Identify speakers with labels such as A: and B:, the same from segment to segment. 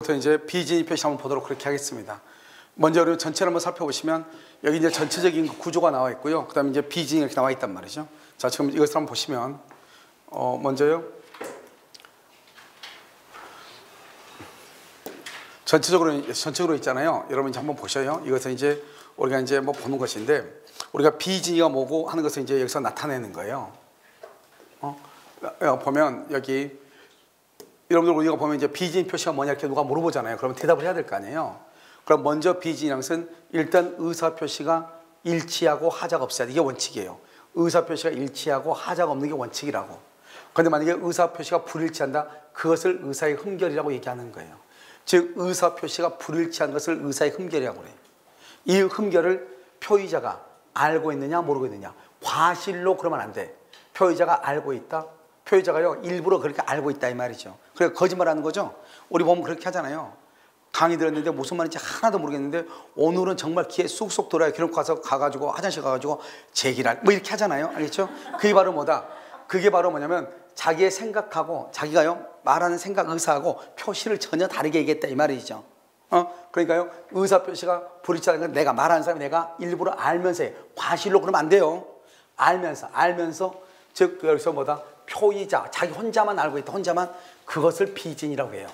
A: 이제부터 이제 비진이 표시 한번 보도록 그렇게 하겠습니다. 먼저 우리 전체를 한번 살펴보시면 여기 이제 전체적인 구조가 나와 있고요. 그다음에 이제 비진이 이렇게 나와 있단 말이죠. 자, 지금 이것을 한번 보시면 먼저요. 전체적으로 있잖아요. 여러분 이제 한번 보셔요. 이것은 이제 우리가 이제 뭐 보는 것인데 우리가 비진이가 뭐고 하는 것을 이제 여기서 나타내는 거예요. 보면 여기 여러분들 우리가 보면 이제 비진 표시가 뭐냐 이렇게 누가 물어보잖아요. 그러면 대답을 해야 될 거 아니에요. 그럼 먼저 비진이란 것은 일단 의사 표시가 일치하고 하자가 없어야 돼. 이게 원칙이에요. 의사 표시가 일치하고 하자가 없는 게 원칙이라고. 그런데 만약에 의사 표시가 불일치한다, 그것을 의사의 흠결이라고 얘기하는 거예요. 즉 의사 표시가 불일치한 것을 의사의 흠결이라고 그래요. 이 흠결을 표의자가 알고 있느냐 모르고 있느냐. 과실로 그러면 안 돼. 표의자가 알고 있다. 표의자가요 일부러 그렇게 알고 있다 이 말이죠. 그래 거짓말하는 거죠. 우리 보면 그렇게 하잖아요. 강의 들었는데 무슨 말인지 하나도 모르겠는데 오늘은 정말 귀에 쑥쑥 돌아요. 그럼 가가지고 화장실 가가지고 제기랄 뭐 이렇게 하잖아요. 알겠죠? 그게 바로 뭐다? 그게 바로 뭐냐면 자기의 생각하고 자기가요 말하는 생각 의사하고 표시를 전혀 다르게 얘기했다 이 말이죠. 그러니까요 의사 표시가 불일치하는 건 내가 말하는 사람이 내가 일부러 알면서 해. 과실로 그러면 안 돼요. 알면서 즉 여기서 뭐다? 표의자 자기 혼자만 알고 있다. 혼자만 그것을 비진이라고 해요.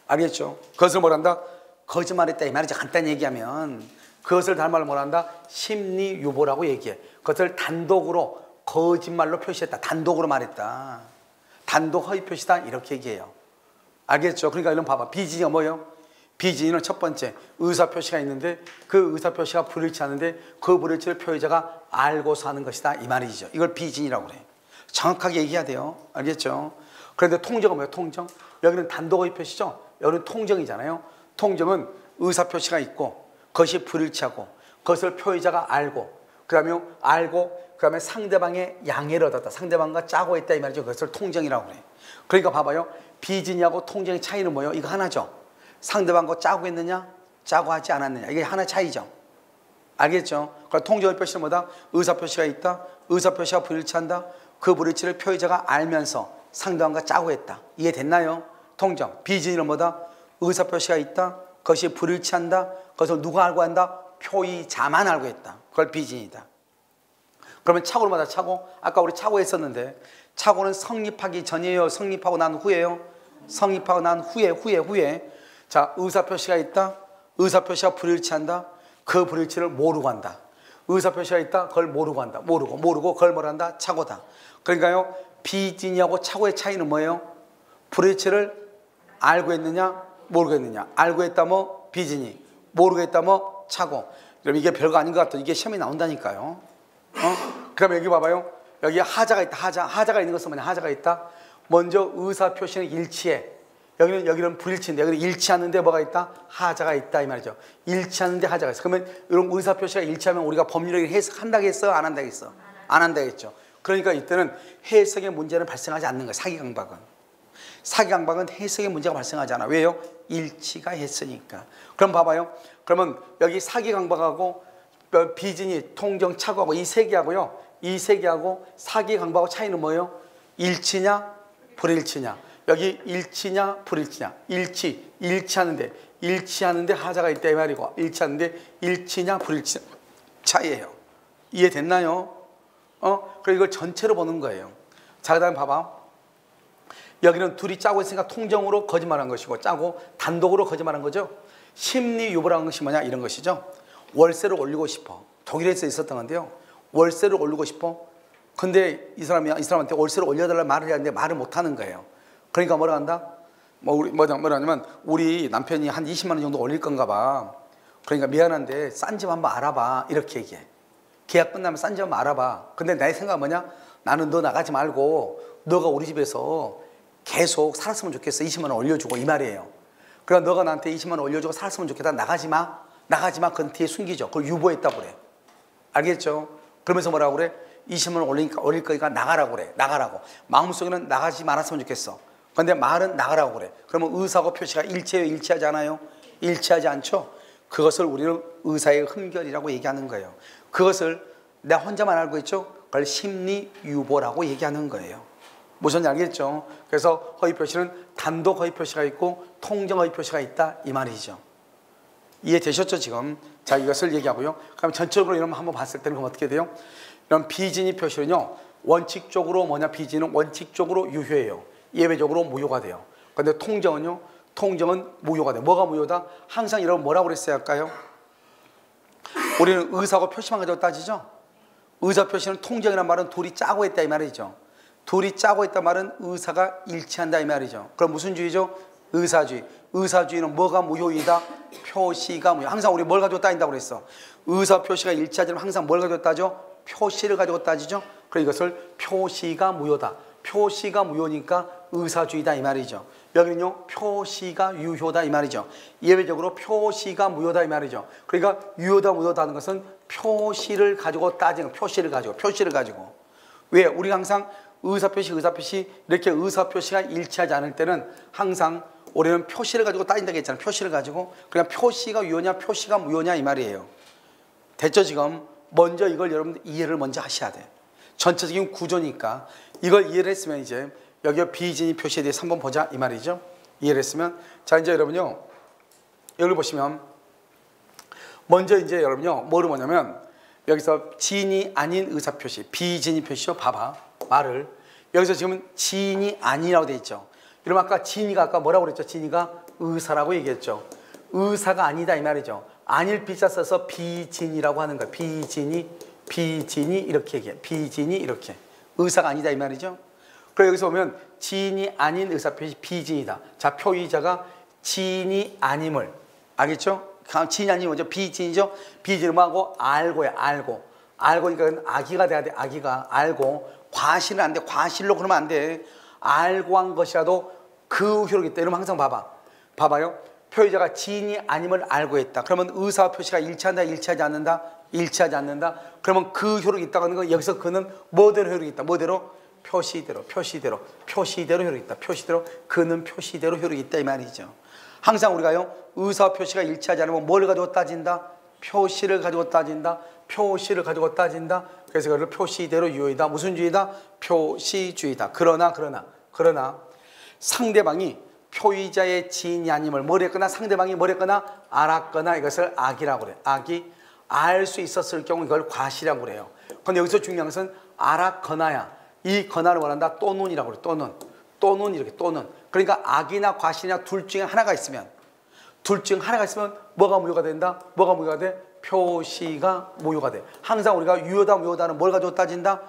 A: 알겠죠? 그것을 뭐란다? 거짓말했다 이 말이죠. 간단히 얘기하면 그것을 다른 말로 뭐란다? 심리유보라고 얘기해. 그것을 단독으로 거짓말로 표시했다. 단독으로 말했다. 단독 허위 표시다 이렇게 얘기해요. 알겠죠? 그러니까 이런 봐봐. 비진이가 뭐예요? 비진이는 첫 번째 의사 표시가 있는데 그 의사 표시가 불일치하는데 그 불일치를 표의자가 알고서 하는 것이다 이 말이죠. 이걸 비진이라고 그래. 정확하게 얘기해야 돼요. 알겠죠? 그런데 통정은 뭐예요? 통정? 여기는 단독 허위 표시죠? 여기는 통정이잖아요. 통정은 의사 표시가 있고 그것이 불일치하고 그것을 표의자가 알고 그다음에 상대방의 양해를 얻었다. 상대방과 짜고 있다 이 말이죠. 그것을 통정이라고 그래요. 그러니까 봐봐요. 비진이하고 통정의 차이는 뭐예요? 이거 하나죠. 상대방과 짜고 있느냐 짜고 하지 않았느냐 이게 하나 차이죠. 알겠죠? 그러니까 통정의 표시는 뭐다? 의사 표시가 있다. 의사 표시가 불일치한다. 그 불일치를 표의자가 알면서 상대방과 짜고 했다. 이해됐나요? 통정. 비진이는 뭐다? 의사 표시가 있다. 그것이 불일치한다. 그것을 누가 알고 한다? 표의자만 알고 했다. 그걸 비진이다. 그러면 착오는 뭐다? 착오. 아까 우리 착오 했었는데 착오는 성립하기 전이에요? 성립하고 난 후에요? 성립하고 난 후에. 자, 의사 표시가 있다. 의사 표시가 불일치한다. 그 불일치를 모르고 한다. 의사 표시가 있다. 그걸 모르고 한다. 모르고 그걸 뭐라 한다? 착오다. 그러니까요. 비진이하고 착오의 차이는 뭐예요? 불일치를 알고 있느냐 모르고 있느냐. 알고 있다 뭐 비진이, 모르고 있다 뭐 착오. 그럼 이게 별거 아닌 것 같아. 이게 시험에 나온다니까요. 그럼 여기 봐봐요. 여기 하자가 있다. 하자가 있는 것은 뭐냐? 하자가 있다. 먼저 의사 표시는 일치해. 여기는 불일치인데 여기는 일치하는데 뭐가 있다? 하자가 있다 이 말이죠. 일치하는데 하자가 있어. 그러면 이런 의사 표시가 일치하면 우리가 법률을 해석한다고 했어? 안 한다고 했어? 안 한다고 했죠. 그러니까 이때는 해석의 문제는 발생하지 않는 거예요. 사기강박은 해석의 문제가 발생하지 않아. 왜요? 일치가 했으니까. 그럼 봐봐요. 그러면 여기 사기강박하고 비진이, 통정, 착오하고 이 세 개하고요. 이 세 개하고 사기강박하고 차이는 뭐예요? 일치냐 불일치냐. 여기 일치냐 불일치냐. 일치하는데 하자가 있다 이 말이고 일치하는데 일치냐 불일치냐 차이예요. 이해됐나요? 그리고 이걸 전체로 보는 거예요. 자, 그 다음에 봐봐. 여기는 둘이 짜고 있으니까 통정으로 거짓말한 것이고 짜고 단독으로 거짓말한 거죠. 심리유보라는 것이 뭐냐 이런 것이죠. 월세를 올리고 싶어. 독일에서 있었던 건데요. 월세를 올리고 싶어. 근데 이 사람한테 월세를 올려달라는 말을 해야 하는데 말을 못하는 거예요. 그러니까 뭐라 한다? 뭐라냐면 우리 남편이 한 20만 원 정도 올릴 건가 봐. 그러니까 미안한데 싼 집 한번 알아봐. 이렇게 얘기해. 계약 끝나면 싼 집 한번 알아봐. 근데 내 생각은 뭐냐? 나는 너 나가지 말고 너가 우리 집에서 계속 살았으면 좋겠어. 20만 원 올려주고 이 말이에요. 그러니까 너가 나한테 20만 원 올려주고 살았으면 좋겠다. 나가지 마. 그건 뒤에 숨기죠. 그걸 유보했다고 그래. 알겠죠? 그러면서 뭐라고 그래? 20만 원 올릴 거니까 나가라고 그래. 나가라고. 마음속에는 나가지 말았으면 좋겠어. 근데 말은 나가라고 그래. 그러면 의사하고 표시가 일치해요? 일치하지 않아요? 일치하지 않죠? 그것을 우리는 의사의 흠결이라고 얘기하는 거예요. 그것을 내가 혼자만 알고 있죠? 그걸 심리유보라고 얘기하는 거예요. 무슨 알겠죠? 그래서 허위 표시는 단독 허위 표시가 있고 통정 허위 표시가 있다 이 말이죠. 이해되셨죠 지금? 자, 이것을 얘기하고요. 그럼 전적으로 이런 한번 봤을 때는 그럼 어떻게 돼요? 이런 비진위 표시는요, 원칙적으로 뭐냐, 비진은 원칙적으로 유효해요. 예외적으로 무효가 돼요. 그런데 통정은요, 통정은 무효가 돼요. 뭐가 무효다? 항상 여러분 뭐라고 그랬어야 할까요? 우리는 의사하고 표시만 가지고 따지죠. 의사 표시는 통정이란 말은 둘이 짜고 있다 이 말이죠. 둘이 짜고 있단 말은 의사가 일치한다 이 말이죠. 그럼 무슨 주의죠? 의사주의. 의사주의는 뭐가 무효이다? 표시가 무효. 항상 우리 뭘 가지고 따진다고 그랬어? 의사 표시가 일치하지만 항상 뭘 가지고 따져? 표시를 가지고 따지죠. 그래서 이것을 표시가 무효다. 표시가 무효니까 의사주의다 이 말이죠. 여기는요, 표시가 유효다 이 말이죠. 예외적으로 표시가 무효다 이 말이죠. 그러니까 유효다 무효다 하는 것은 표시를 가지고 따지는, 표시를 가지고. 왜? 우리가 항상 의사표시 이렇게 의사표시가 일치하지 않을 때는 항상 우리는 표시를 가지고 따진다고 했잖아요. 표시를 가지고. 그러니까 표시가 유효냐 표시가 무효냐 이 말이에요. 됐죠 지금? 먼저 이걸 여러분들 이해를 먼저 하셔야 돼. 전체적인 구조니까 이걸 이해를 했으면 이제 여기 비진위 표시에 대해서 한번 보자 이 말이죠. 이해를 했으면, 자 이제 여러분요, 여기 보시면 먼저 이제 여러분요 뭐를 보냐면 여기서 진이 아닌 의사표시, 비진위 표시요. 봐봐 말을. 여기서 지금 진이 아니라고 돼 있죠. 그럼 아까 진이가 아까 뭐라고 그랬죠? 진이가 의사라고 얘기했죠. 의사가 아니다 이 말이죠. 아닐 비자 써서 비진이라고 하는 거야. 비진이 이렇게 얘기해. 비진이 이렇게. 의사가 아니다 이 말이죠. 그리고 여기서 보면 진이 아닌 의사표시 비진이다. 자, 표의자가 진이 아님을, 알겠죠? 진이 아니면 먼저 비진이죠. 비진은 뭐하고? 알고야, 알고. 알고니까 악의가 돼야 돼. 악의가. 알고. 과실은 안 돼. 과실로 그러면 안 돼. 알고 한 것이라도 그 효력이 있다. 이러면 항상 봐봐요. 표의자가 진이 아님을 알고 있다. 그러면 의사 표시가 일치한다, 일치하지 않는다? 일치하지 않는다. 그러면 그 효력이 있다고 하는 건 여기서 그는 뭐대로 효력이 있다? 뭐대로? 표시대로 효력이 있다. 표시대로 그는 표시대로 효력이 있다 이 말이죠. 항상 우리가요, 의사 표시가 일치하지 않으면 뭘 가지고 따진다? 표시를 가지고 따진다. 그래서 그걸 표시대로 유효이다. 무슨 주의다? 표시주의다. 그러나 상대방이 표의자의 지인이 아님을 뭐랬거나 상대방이 뭐랬거나 알았거나 이것을 악이라고 그래. 악이 알 수 있었을 경우 이걸 과시라고 그래요. 그런데 여기서 중요한 것은 알았거나야. 이 거나를 원한다. 또는이라고 그래. 또는 이렇게 또는. 그러니까 악이나 과시나 둘 중에 하나가 있으면 뭐가 무효가 된다? 뭐가 무효가 돼? 표시가 무효가 돼. 항상 우리가 유효다 무효다는 뭘 가지고 따진다?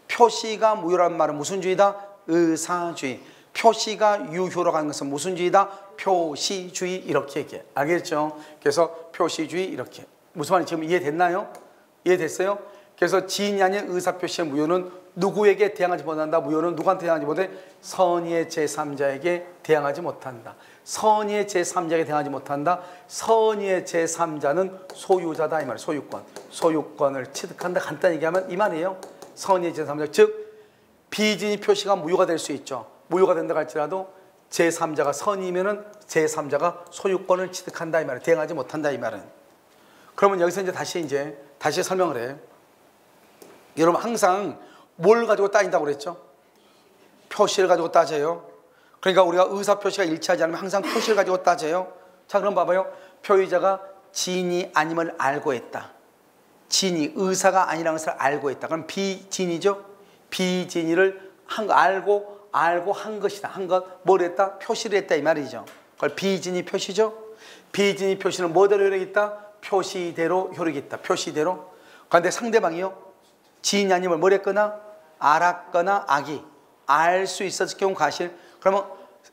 A: 표시가 무효라는 말은 무슨 주의다? 의사주의. 표시가 유효로 가는 것은 무슨 주의다? 표시주의. 이렇게 얘기해. 알겠죠? 그래서 표시주의 이렇게. 무슨 말인지 지금 이해됐나요? 이해됐어요? 그래서 지인이 아닌 의사표시의 무효는 누구에게 대항하지 못한다? 무효는 누구한테 대항하지 못해? 선의의 제3자에게 대항하지 못한다. 선의의 제3자에게 대항하지 못한다. 선의의 제3자는 소유자다 이 말이에요. 소유권을 취득한다. 간단히 얘기하면 이 말이에요. 선의의 제3자, 즉 비진위 표시가 무효가 될 수 있죠. 무효가 된다 할지라도 제3자가 선이면은 제3자가 소유권을 취득한다 이 말이에요. 대항하지 못한다 이 말은. 그러면 여기서 다시 설명을 해. 여러분 항상 뭘 가지고 따진다고 그랬죠? 표시를 가지고 따져요. 그러니까 우리가 의사 표시가 일치하지 않으면 항상 표시를 가지고 따져요. 자, 그럼 봐봐요. 표의자가 진이 아님을 알고 있다. 진이 의사가 아니라는 것을 알고 있다. 그럼 비진이죠. 비진이를 알고 한 것이다. 한 것, 뭘 했다? 표시를 했다 이 말이죠. 그걸 비진이 표시죠. 비진이 표시는 뭐대로 효력이 있다? 표시대로 효력이 있다. 표시대로. 그런데 상대방이요, 지인이 아님을 뭘 했거나 알았거나 악이 알 수 있었을 경우 과실. 그러면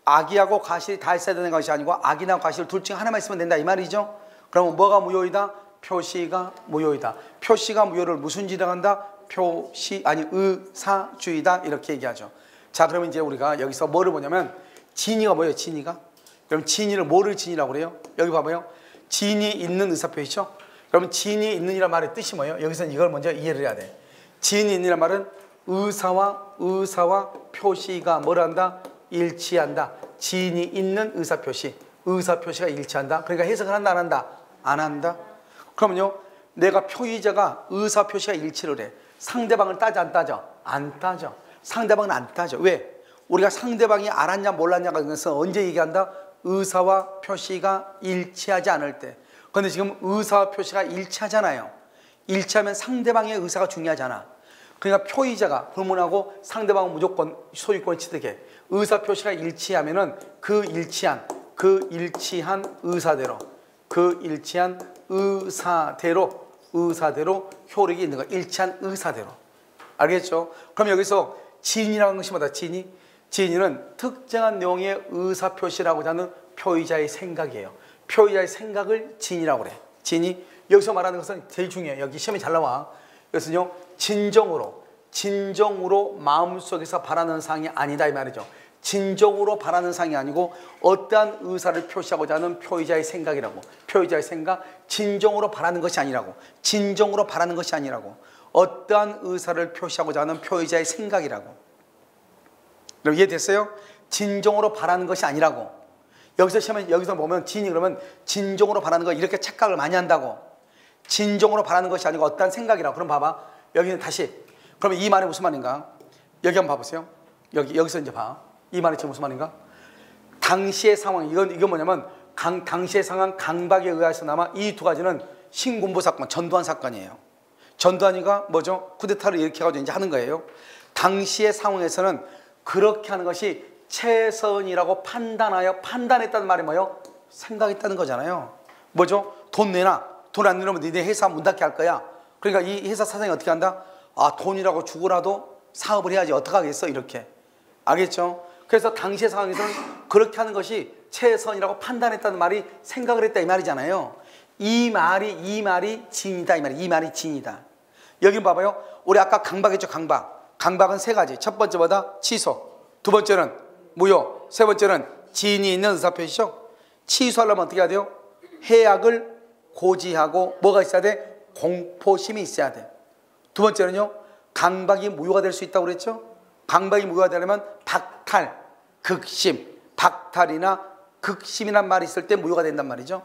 A: 악이하고 과실이 다 있어야 되는 것이 아니고 악이나 과실 둘 중 하나만 있으면 된다 이 말이죠. 그러면 뭐가 무효이다? 표시가 무효이다. 표시가 무효를 무슨 지라고 한다? 의사주의다 이렇게 얘기하죠. 자, 그러면 이제 우리가 여기서 뭐를 보냐면 진이가 뭐예요? 진이가? 그럼 진이를 뭐를 진이라고 그래요? 여기 봐봐요. 진이 있는 의사표시죠. 그러면 진이 있는이란 말의 뜻이 뭐예요? 여기서는 이걸 먼저 이해를 해야 돼. 진이 있는이란 말은 의사와 표시가 뭘 한다? 일치한다. 진이 있는 의사표시가 일치한다. 그러니까 해석을 한다 안 한다? 안 한다. 그러면요, 내가 표의자가 의사표시가 일치를 해. 상대방을 따져 안 따져? 안 따져. 상대방은 안 따져. 왜? 우리가 상대방이 알았냐 몰랐냐가 것은 언제 얘기한다? 의사와 표시가 일치하지 않을 때. 그런데 지금 의사와 표시가 일치하잖아요. 일치하면 상대방의 의사가 중요하잖아. 그러니까 표의자가 불문하고 상대방은 무조건 소유권을 취득해. 의사 표시가 일치하면은 그 일치한 의사대로 효력이 있는 거야. 일치한 의사대로. 알겠죠? 그럼 여기서 진이라는 것이 뭐다? 진이는 특정한 내용의 의사 표시라고자 하는 표의자의 생각이에요. 표의자의 생각을 진이라고 그래. 진이 여기서 말하는 것은 제일 중요해요. 여기 시험에 잘 나와. 그래서요, 진정으로 마음속에서 바라는 사항이 아니다 이 말이죠. 진정으로 바라는 사항이 아니고 어떠한 의사를 표시하고자 하는 표의자의 생각이라고. 표의자의 생각, 진정으로 바라는 것이 아니라고. 진정으로 바라는 것이 아니라고. 어떠한 의사를 표시하고자 하는 표의자의 생각이라고. 여러분 이해됐어요? 진정으로 바라는 것이 아니라고. 여기서 보면 진이 그러면 진정으로 바라는 거 이렇게 착각을 많이 한다고. 진정으로 바라는 것이 아니고 어떠한 생각이라고. 그럼 봐봐. 여기는 다시. 그러면 이 말이 무슨 말인가? 여기 한번 봐보세요. 여기서 이제 봐. 이 말이 지금 무슨 말인가? 당시의 상황. 이건 뭐냐면 당시의 상황 강박에 의해서나마 이 두 가지는 신군부 사건, 전두환 사건이에요. 전두환이가 뭐죠? 쿠데타를 일으켜가지고 이제 하는 거예요. 당시의 상황에서는 그렇게 하는 것이 최선이라고 판단했다는 말이 뭐예요? 생각했다는 거잖아요. 뭐죠? 돈 내놔. 돈 안 내놓으면 니네 회사 문 닫게 할 거야. 그러니까 이 회사 사장이 어떻게 한다? 아, 돈이라고 주고라도 사업을 해야지 어떡하겠어? 이렇게. 알겠죠? 그래서 당시의 상황에서는 그렇게 하는 것이 최선이라고 판단했다는 말이 생각을 했다 이 말이잖아요. 이 말이 진이다 이 말이에요. 이 말이 진이다. 여기 봐봐요. 우리 아까 강박했죠. 강박은 세 가지. 첫 번째 뭐다? 취소. 두 번째는 무효. 세 번째는 진이 있는 의사표시죠. 취소하려면 어떻게 해야 돼요? 해악을 고지하고 뭐가 있어야 돼? 공포심이 있어야 돼. 두 번째는요. 강박이 무효가 될 수 있다고 그랬죠. 강박이 무효가 되려면 박탈, 극심, 박탈이나 극심이란 말이 있을 때 무효가 된단 말이죠.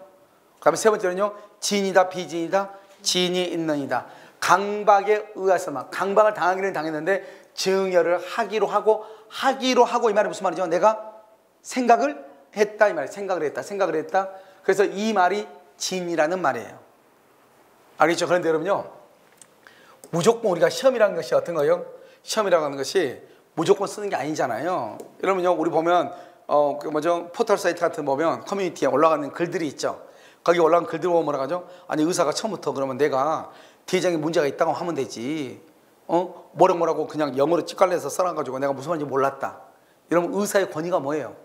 A: 그 다음에 세 번째는요. 진이다 비진이다. 진이 있느니다. 강박에 의해서만. 강박을 당하기는 당했는데 증여를 하기로 하고 이 말이 무슨 말이죠? 내가 생각을 했다 이 말이에요. 생각을 했다. 그래서 이 말이 진이라는 말이에요. 알겠죠? 그런데 여러분요. 무조건 우리가 시험이라는 것이 어떤 거예요? 시험이라고 하는 것이 무조건 쓰는 게 아니잖아요. 여러분요. 우리 보면 포털 사이트 같은 거 보면 커뮤니티에 올라가는 글들이 있죠. 거기 올라간 글들 보면 뭐라 하죠? 아니 의사가 처음부터 그러면 내가 대장에 문제가 있다고 하면 되지. 뭐라고 그냥 영어로 찌깔내서 써놔가지고 내가 무슨 말인지 몰랐다. 이러면 의사의 권위가 뭐예요?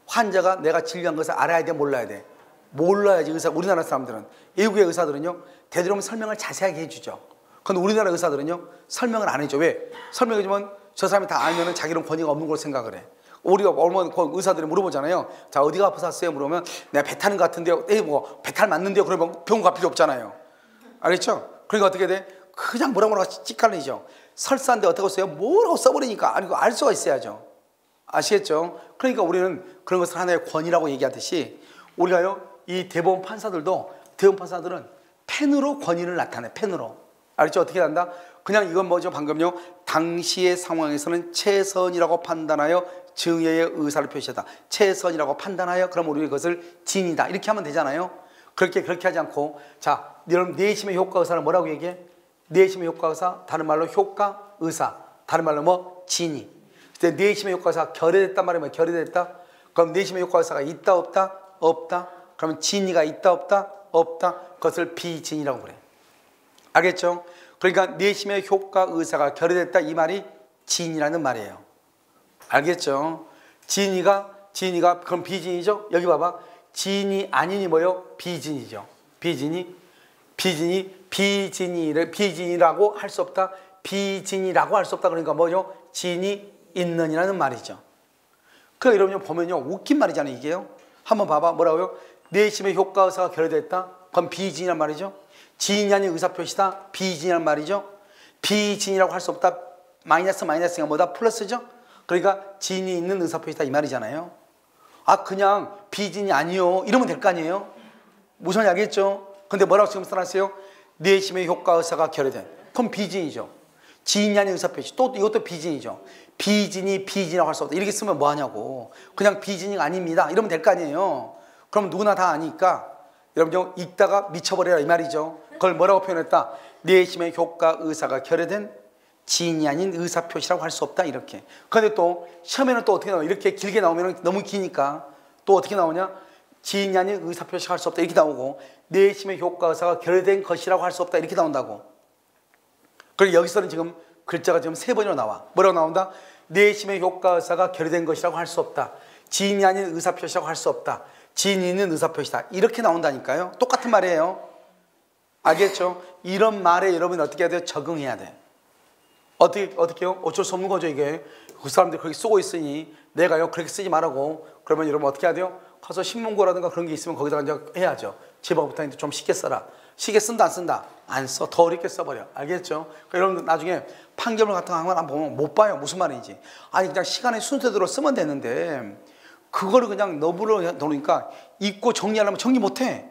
A: 환자가 내가 진료한 것을 알아야 돼, 몰라야 돼? 몰라야지 의사. 우리나라 사람들은, 외국의 의사들은요 되도록이면 설명을 자세하게 해주죠. 그런데 우리나라 의사들은요 설명을 안 해줘. 왜? 설명해주면 저 사람이 다 알면은 자기는 권위가 없는 걸로 생각을 해. 우리가 얼마나 의사들이 물어보잖아요. 자, 어디가 아파서 왔어요? 물어보면 내가 배 타는 것 같은데요. 뭐 배탈 맞는데요. 그러면 병원 갈 필요 없잖아요. 알겠죠? 그러니까 어떻게 돼? 그냥 뭐라고 찌깔리죠. 설사인데 어떻게 써요? 뭐라고 써버리니까. 아니, 알 수가 있어야죠. 아시겠죠? 그러니까 우리는 그런 것을 하나의 권위라고 얘기하듯이 우리가요, 이 대법원 판사들은 펜으로 권위를 나타내, 펜으로. 알겠죠? 어떻게 한다? 그냥 이건 뭐죠? 방금요. 당시의 상황에서는 최선이라고 판단하여 증여의 의사를 표시했다. 최선이라고 판단하여 그럼 우리 그것을 진이다. 이렇게 하면 되잖아요. 그렇게 하지 않고 자, 여러분 내심의 효과 의사는 뭐라고 얘기해? 내심의 효과 의사, 다른 말로 효과 의사, 다른 말로 뭐? 진이. 그때 내심의 효과 의사가 결여됐단 말이야. 뭐 결여됐다? 그럼 내심의 효과 의사가 있다 없다? 없다. 그러면 진이가 있다 없다? 없다. 그것을 비진이라고 그래. 알겠죠? 그러니까 내심의 효과 의사가 결여됐다 이 말이 진이라는 말이에요. 알겠죠? 진이가 그럼 비진이죠? 여기 봐봐. 진이 아니니 뭐요? 비진이죠. 비진이라고 할 수 없다. 비진이라고 할 수 없다. 그러니까 뭐죠? 진이 있느니라는 말이죠. 그 여러분 보면요 웃긴 말이잖아요 이게요. 한번 봐봐. 뭐라고요? 내심의 효과 의사가 결여됐다. 그럼 비진이란 말이죠. 진이 아닌 의사표시다. 비진이란 말이죠. 비진이라고 할 수 없다. 마이너스가 뭐다? 플러스죠. 그러니까 진이 있는 의사표시다 이 말이잖아요. 아 그냥 비진이 아니요 이러면 될 거 아니에요. 무슨 말인지 알겠죠? 근데 뭐라고 지금 써놨어요? 내심의 효과 의사가 결여된. 그럼 비진이죠. 지인이 아닌 의사표시. 또 이것도 비진이죠. 비진이 비진이라고 할 수 없다. 이렇게 쓰면 뭐 하냐고. 그냥 비진이 아닙니다. 이러면 될 거 아니에요. 그럼 누구나 다 아니까 여러분 읽다가 미쳐버려라 이 말이죠. 그걸 뭐라고 표현했다? 내심의 효과 의사가 결여된 지인이 아닌 의사표시라고 할 수 없다 이렇게. 그런데 또 시험에는 또 어떻게 나와요? 이렇게 길게 나오면 너무 기니까 또 어떻게 나오냐? 지인이 아닌 의사표시가 할 수 없다 이렇게 나오고 내심의 효과 의사가 결여된 것이라고 할 수 없다 이렇게 나온다고. 그리고 여기서는 지금 글자가 지금 3번이나 나와. 뭐라고 나온다? 내심의 효과 의사가 결여된 것이라고 할 수 없다. 지인이 아닌 의사표시라고 할 수 없다. 지인이 있는 의사표시다. 이렇게 나온다니까요. 똑같은 말이에요. 알겠죠? 이런 말에 여러분이 어떻게 해야 돼요? 적응해야 돼. 어떻게요? 어쩔 수 없는 거죠, 이게. 그 사람들이 그렇게 쓰고 있으니 내가요, 그렇게 쓰지 말라고. 그러면 여러분 어떻게 해야 돼요? 가서 신문고라든가 그런 게 있으면 거기다가 이제 해야죠. 제방부터 좀 쉽게 써라. 쉽게 쓴다, 안 쓴다? 안 써. 더 어렵게 써버려. 알겠죠? 그러니까 여러분 나중에 판결문 같은 거 한번 보면 못 봐요. 무슨 말인지. 아니, 그냥 시간의 순서대로 쓰면 되는데 그거를 그냥 너브로 놓으니까 읽고 정리하려면 정리 못 해.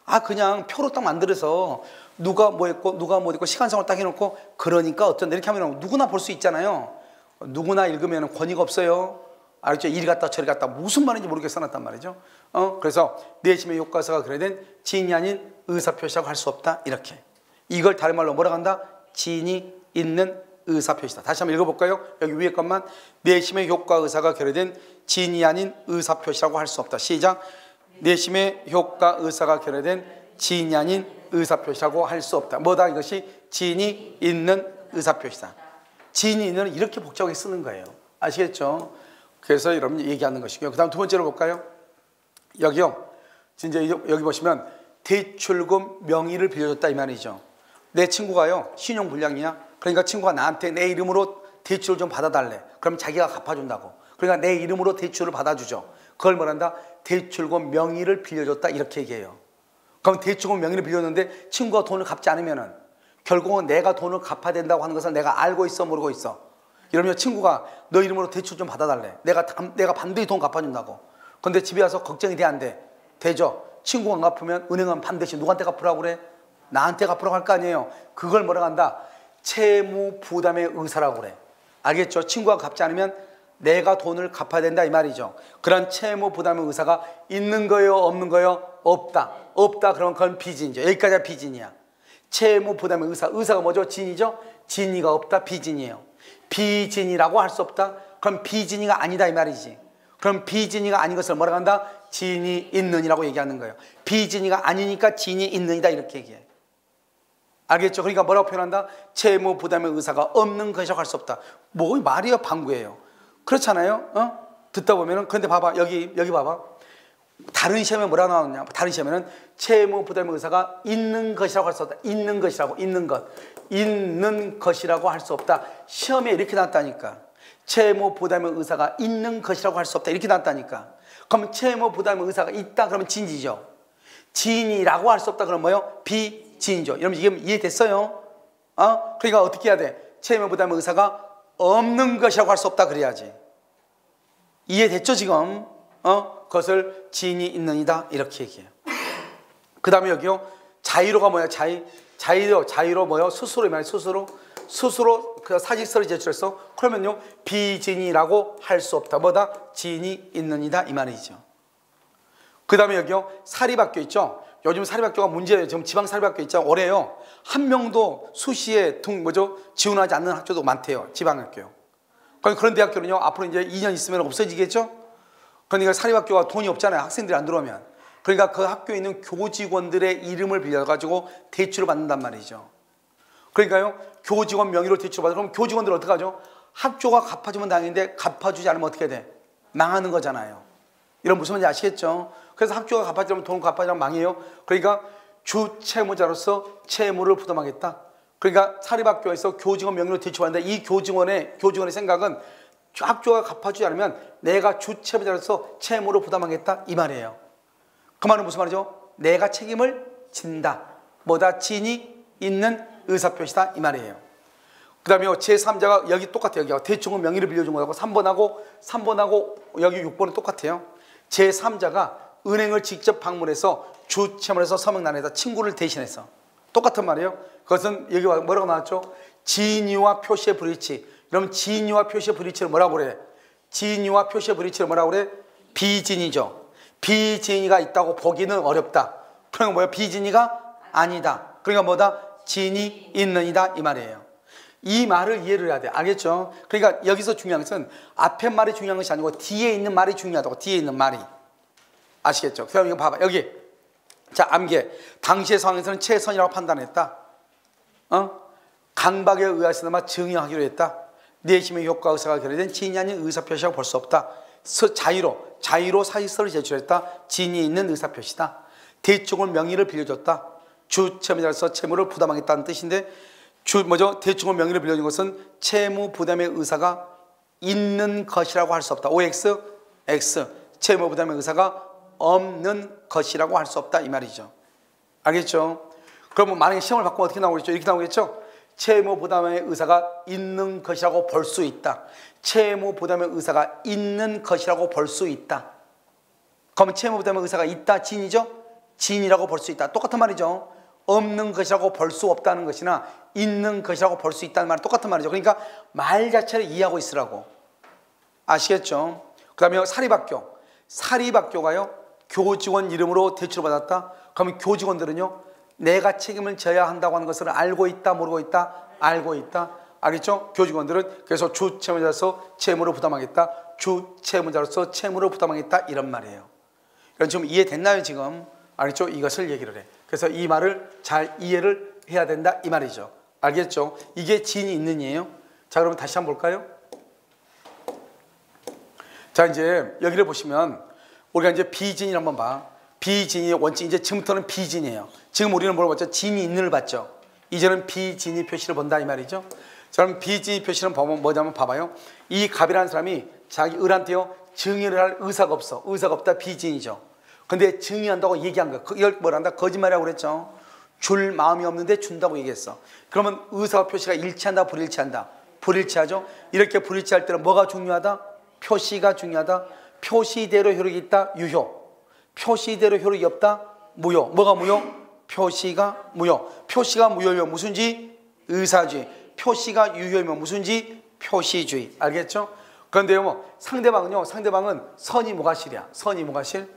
A: 아, 그냥 표로 딱 만들어서 누가 뭐 했고 누가 뭐 했고 시간상으로 딱 해놓고 그러니까 어쩐다 이렇게 하면 누구나 볼 수 있잖아요. 누구나 읽으면 권위가 없어요. 알았죠? 이리 갔다 저리 갔다 무슨 말인지 모르게 써놨단 말이죠. 그래서 내심의 효과사가 그래야 된 지인이 아닌 의사표시라고 할 수 없다 이렇게. 이걸 다른 말로 뭐라고 한다? 지인이 있는 의사표시다. 다시 한번 읽어볼까요? 여기 위에 것만. 내심의 효과 의사가 결여된 지인이 아닌 의사표시라고 할 수 없다. 시작. 내심의 효과 의사가 결여된 지인이 아닌 의사표시라고 할 수 없다. 뭐다? 이것이 지인이 있는 의사표시다. 지인이 있는 이렇게 복잡하게 쓰는 거예요. 아시겠죠? 그래서 여러분 얘기하는 것이고요. 그 다음 두 번째로 볼까요? 여기요. 진짜 여기 보시면 대출금 명의를 빌려줬다 이 말이죠. 내 친구가요 신용불량이야. 그러니까 친구가 나한테 내 이름으로 대출을 좀 받아달래. 그럼 자기가 갚아준다고. 그러니까 내 이름으로 대출을 받아주죠. 그걸 뭐란다? 대출금 명의를 빌려줬다 이렇게 얘기해요. 그럼 대출금 명의를 빌렸는데 친구가 돈을 갚지 않으면은 결국은 내가 돈을 갚아야 된다고 하는 것을 내가 알고 있어 모르고 있어. 이러면 친구가 너 이름으로 대출 좀 받아달래. 내가 반드시 돈 갚아준다고. 근데 집에 와서 걱정이 돼 안 돼? 되죠. 친구가 안 갚으면 은행은 반드시 누구한테 갚으라고 그래? 나한테 갚으라고 할 거 아니에요. 그걸 뭐라고 한다? 채무 부담의 의사라고 그래. 알겠죠? 친구가 갚지 않으면 내가 돈을 갚아야 된다 이 말이죠. 그런 채무 부담의 의사가 있는 거예요? 없는 거예요? 없다. 없다 그러면 그건 비진이죠. 여기까지가 비진이야. 채무 부담의 의사가 뭐죠? 진이죠? 진이가 없다 비진이에요. 비진이라고 할 수 없다. 그럼 비진이가 아니다 이 말이지. 그럼 비진이가 아닌 것을 뭐라고 한다? 진이 있는이라고 얘기하는 거예요. 비진이가 아니니까 진이 있는이다 이렇게 얘기해. 알겠죠? 그러니까 뭐라고 표현한다? 채무 부담의 의사가 없는 것이라고 할 수 없다. 뭐 말이요 방구예요. 그렇잖아요. 듣다 보면은. 그런데 봐봐 여기 봐봐. 다른 시험에 뭐라 나오느냐? 다른 시험에는 채무 부담의 의사가 있는 것이라고 할 수 없다. 있는 것이라고. 있는 것이라고 할 수 없다. 시험에 이렇게 나왔다니까. 채무 부담의 의사가 있는 것이라고 할 수 없다. 이렇게 나왔다니까. 그럼 채무 부담의 의사가 있다 그러면 진이죠. 진이라고 할 수 없다 그러면 뭐요? 비진이죠. 여러분 이게 이해됐어요? 그러니까 어떻게 해야 돼? 채무 부담의 의사가 없는 것이라고 할 수 없다 그래야지. 이해됐죠 지금? 그것을 진이 있는이다 이렇게 얘기해요. 그 다음에 여기요. 자의로가 뭐야? 자의로 뭐요? 스스로 말이야. 스스로 그 사직서를 제출했어. 그러면요 비진이라고 할 수 없다. 뭐다? 진이 있는이다 이 말이죠. 그 다음에 여기요 사립학교 있죠. 요즘 사립학교가 문제예요. 지금 지방 사립학교 있죠. 올해요 한 명도 수시에 지원하지 않는 학교도 많대요. 지방학교요. 그런 대학교는요 앞으로 이제 2년 있으면 없어지겠죠. 그러니까 사립학교가 돈이 없잖아요. 학생들이 안 들어오면. 그러니까 그 학교에 있는 교직원들의 이름을 빌려가지고 대출을 받는단 말이죠. 그러니까요 교직원 명의로 대출을 받아. 그럼 교직원들 어떡하죠? 학교가 갚아주면 다행인데 갚아주지 않으면 어떻게 돼? 망하는 거잖아요. 이런 무슨 말인지 아시겠죠? 그래서 학교가 갚아주지 않으면 돈 갚아주지 않으면 망해요. 그러니까 주채무자로서 채무를 부담하겠다. 그러니까 사립학교에서 교직원 명의로 대출받는데 이 교직원의 생각은 학교가 갚아주지 않으면 내가 주채무자로서 채무를 부담하겠다 이 말이에요. 그 말은 무슨 말이죠? 내가 책임을 진다. 뭐다? 진이 있는 의사표시다 이 말이에요. 그 다음에 제3자가 여기 똑같아요. 여기 대충은 명의를 빌려준 거하고 3번하고 여기 6번은 똑같아요. 제3자가 은행을 직접 방문해서 주채무에서 서명란에다 친구를 대신해서 똑같은 말이에요. 그것은 여기 뭐라고 나왔죠? 진위와 표시의 불일치. 그럼 진위와 표시의 불일치를 뭐라고 그래? 진위와 표시의 불일치를 뭐라고 그래? 비진이죠. 비진이가 있다고 보기는 어렵다. 그러니까 뭐야? 비진이가 아니다. 그러니까 뭐다? 진이 있느니라 이 말이에요. 이 말을 이해를 해야 돼. 알겠죠? 그러니까 여기서 중요한 것은 앞에 말이 중요한 것이 아니고 뒤에 있는 말이 중요하다고. 뒤에 있는 말이. 아시겠죠? 그럼 이거 봐봐. 여기. 자, 암계. 당시의 상황에서는 최선이라고 판단했다. 강박에 의하여서나마 증여하기로 했다. 내심의 효과 의사가 결여된 진이 아닌 의사표시라고 볼 수 없다. 자의로 사실서를 제출했다. 진이 있는 의사표시다. 대충을 명의를 빌려줬다. 주채무자로서 채무를 부담하겠다는 뜻인데 대충을 명의를 빌려준 것은 채무 부담의 의사가 있는 것이라고 할 수 없다. OX, X. 채무 부담의 의사가 없는 것이라고 할 수 없다 이 말이죠. 알겠죠? 그러면 만약에 시험을 바꾸면 어떻게 나오겠죠? 이렇게 나오겠죠? 채무 부담의 의사가 있는 것이라고 볼 수 있다. 채무 부담의 의사가 있는 것이라고 볼 수 있다. 그러면 채무 부담의 의사가 있다, 진이죠? 진이라고 볼 수 있다. 똑같은 말이죠. 없는 것이라고 볼 수 없다는 것이나 있는 것이라고 볼 수 있다는 말은 똑같은 말이죠. 그러니까 말 자체를 이해하고 있으라고. 아시겠죠? 그 다음에 사립학교. 사립학교가요, 교직원 이름으로 대출을 받았다. 그러면 교직원들은요, 내가 책임을 져야 한다고 하는 것을 알고 있다, 모르고 있다? 알고 있다. 알겠죠? 교직원들은 그래서 주채무자로서 채무를 부담하겠다. 주채무자로서 채무를 부담하겠다. 이런 말이에요. 이건 좀 이해됐나요, 지금? 알겠죠? 이것을 얘기를 해. 그래서 이 말을 잘 이해를 해야 된다. 이 말이죠. 알겠죠? 이게 진이 있는 이에요. 자, 그러면 다시 한번 볼까요? 자, 이제 여기를 보시면 우리가 이제 비진이 한번 봐. 비진이 원칙 이제 지금부터는 비진이에요. 지금 우리는 뭘 봤죠? 진이 있는을 봤죠. 이제는 비진이 표시를 본다 이 말이죠. 자, 그럼 비진이 표시는 뭐냐면 봐봐요. 이 갑이라는 사람이 자기 을한테요 증여를 할 의사가 없어. 의사가 없다 비진이죠. 근데 증여한다고 얘기한 거야. 이걸 뭐란다? 거짓말이라고 그랬죠. 줄 마음이 없는데 준다고 얘기했어. 그러면 의사와 표시가 일치한다 불일치한다? 불일치하죠. 이렇게 불일치할 때는 뭐가 중요하다? 표시가 중요하다. 표시대로 효력이 있다. 유효. 표시대로 효력이 없다. 무효. 뭐가 무효? 표시가 무효. 표시가 무효이면 무슨지? 의사주의. 표시가 유효이면 무슨지? 표시주의. 알겠죠? 그런데요, 상대방은 선이 무과실이야. 선이 무과실.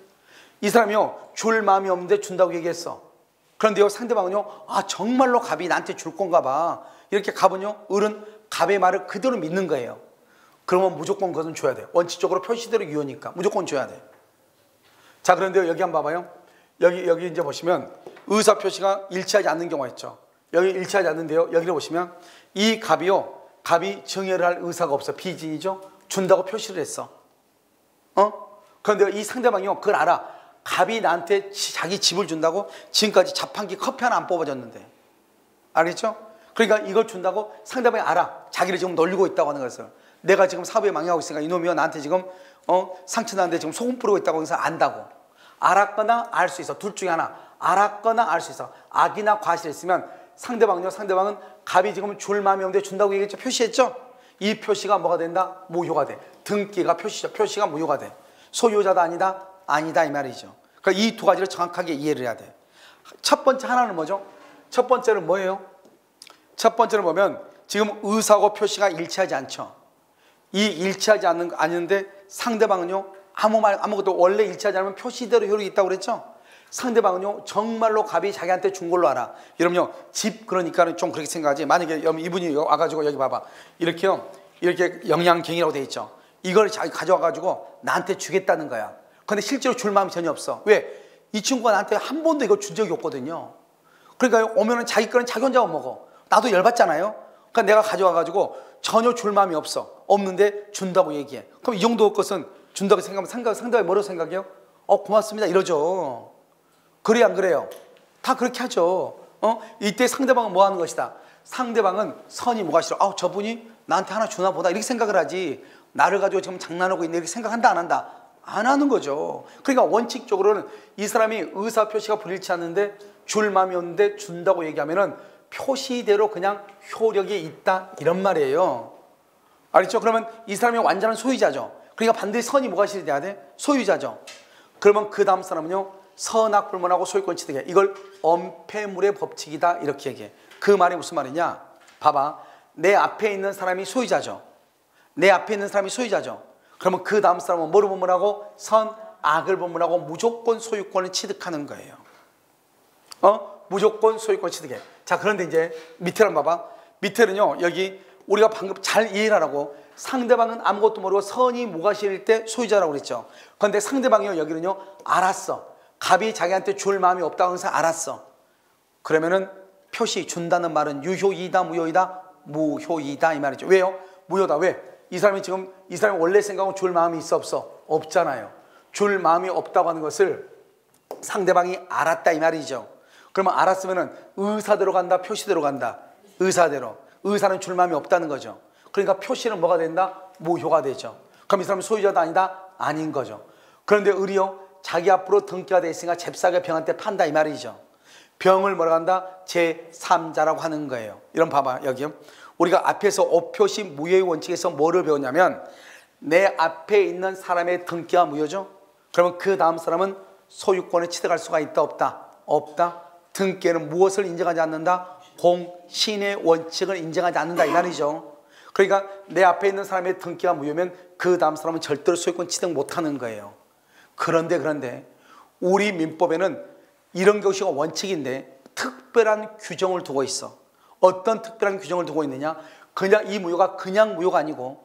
A: 이 사람이요, 줄 마음이 없는데 준다고 얘기했어. 그런데요, 상대방은요, 아, 정말로 갑이 나한테 줄 건가 봐. 이렇게 갑은요, 을은 갑의 말을 그대로 믿는 거예요. 그러면 무조건 그것은 줘야 돼. 원칙적으로 표시대로 유효니까 무조건 줘야 돼. 자, 그런데 여기 한번 봐봐요. 여기 이제 보시면 의사 표시가 일치하지 않는 경우가 있죠. 여기 일치하지 않는데요. 여기를 보시면 이 갑이 증여를 할 의사가 없어. 비진이죠. 준다고 표시를 했어. 그런데 이 상대방이요, 그걸 알아. 갑이 나한테 자기 집을 준다고 지금까지 자판기 커피 하나 안 뽑아줬는데. 알겠죠? 그러니까 이걸 준다고 상대방이 알아. 자기를 지금 놀리고 있다고 하는 것을. 내가 지금 사업에 망해하고 있으니까 이놈이요 나한테 지금 상처 나는데 지금 소금 뿌리고 있다고 해서 안다고. 알았거나 알 수 있어. 둘 중에 하나. 알았거나 알 수 있어. 악이나 과실이 있으면 상대방은 갑이 지금 줄 마음이 없는데 준다고 얘기했죠. 표시했죠. 이 표시가 뭐가 된다? 무효가 돼. 등기가 표시죠. 표시가 무효가 돼. 소유자다 아니다? 아니다 이 말이죠. 그러니까 이 두 가지를 정확하게 이해를 해야 돼. 첫 번째 하나는 뭐죠? 첫 번째는 뭐예요? 첫 번째는 보면 지금 의사하고 표시가 일치하지 않죠. 이 일치하지 않는데 상대방은요 아무것도 원래 일치하지 않으면 표시대로 효력이 있다고 그랬죠. 상대방은요 정말로 갑이 자기한테 준 걸로 알아. 여러분요 집 그러니까는 좀 그렇게 생각하지. 만약에 이분이 와가지고 여기 봐봐 이렇게 영양갱이라고 돼 있죠. 이걸 자기 가져와가지고 나한테 주겠다는 거야. 근데 실제로 줄 마음이 전혀 없어. 왜? 이 친구가 나한테 한 번도 이걸 준 적이 없거든요. 그러니까 오면은 자기 거는 자기 혼자 먹어. 나도 열받잖아요. 그러니까 내가 가져와가지고 전혀 줄 마음이 없는데 준다고 얘기해. 그럼 이 정도 것은 준다고 생각하면 상대방이 뭐라고 생각해요? 고맙습니다 이러죠. 그래 안 그래요? 다 그렇게 하죠. 이때 상대방은 뭐 하는 것이다? 상대방은 선이 뭐가 싫어? 저분이 나한테 하나 주나 보다 이렇게 생각을 하지. 나를 가지고 지금 장난하고 있네 이렇게 생각한다 안 한다? 안 하는 거죠. 그러니까 원칙적으로는 이 사람이 의사 표시가 불일치하는데 줄 마음이 없는데 준다고 얘기하면은 표시대로 그냥 효력이 있다 이런 말이에요. 알겠죠? 그러면 이 사람이 완전한 소유자죠. 그러니까 반드시 선이 뭐가 실돼야 돼? 소유자죠. 그러면 그 다음 사람은요 선악불문하고 소유권 취득해. 이걸 엄폐물의 법칙이다 이렇게 얘기해. 그 말이 무슨 말이냐? 봐봐. 내 앞에 있는 사람이 소유자죠. 내 앞에 있는 사람이 소유자죠. 그러면 그 다음 사람은 뭐를 본문하고? 선, 악을 본문하고 무조건 소유권을 취득하는 거예요. 무조건 소유권 취득해. 자, 그런데 이제 밑에를 봐봐. 밑에는요, 여기 우리가 방금 잘 이해를 하라고, 상대방은 아무것도 모르고 선이 무과실일 때 소유자라고 그랬죠. 그런데 상대방이요, 여기는요, 알았어. 갑이 자기한테 줄 마음이 없다고 해서 알았어. 그러면은 표시, 준다는 말은 유효이다, 무효이다? 무효이다 이 말이죠. 왜요? 무효다. 왜? 이 사람이 원래 생각은 줄 마음이 있어, 없어? 없잖아요. 줄 마음이 없다고 하는 것을 상대방이 알았다 이 말이죠. 그러면 알았으면은 의사대로 간다, 표시대로 간다? 의사대로. 의사는 줄 마음이 없다는 거죠. 그러니까 표시는 뭐가 된다? 무효가 되죠. 그럼 이 사람은 소유자도 아니다? 아닌 거죠. 그런데 의리요, 자기 앞으로 등기가 돼 있으니까 잽싸게 병한테 판다 이 말이죠. 병을 뭐라고 한다? 제3자라고 하는 거예요. 이런 봐봐, 여기요. 우리가 앞에서 오표시 무효의 원칙에서 뭐를 배웠냐면, 내 앞에 있는 사람의 등기가 무효죠. 그러면 그 다음 사람은 소유권을 취득할 수가 있다, 없다? 없다. 등기에는 무엇을 인정하지 않는다? 공신의 원칙을 인정하지 않는다 이 말이죠. 그러니까 내 앞에 있는 사람의 등기가 무효면 그 다음 사람은 절대로 소유권 취득 못하는 거예요. 그런데 우리 민법에는 이런 것이 원칙인데 특별한 규정을 두고 있어. 어떤 특별한 규정을 두고 있느냐? 그냥 이 무효가 그냥 무효가 아니고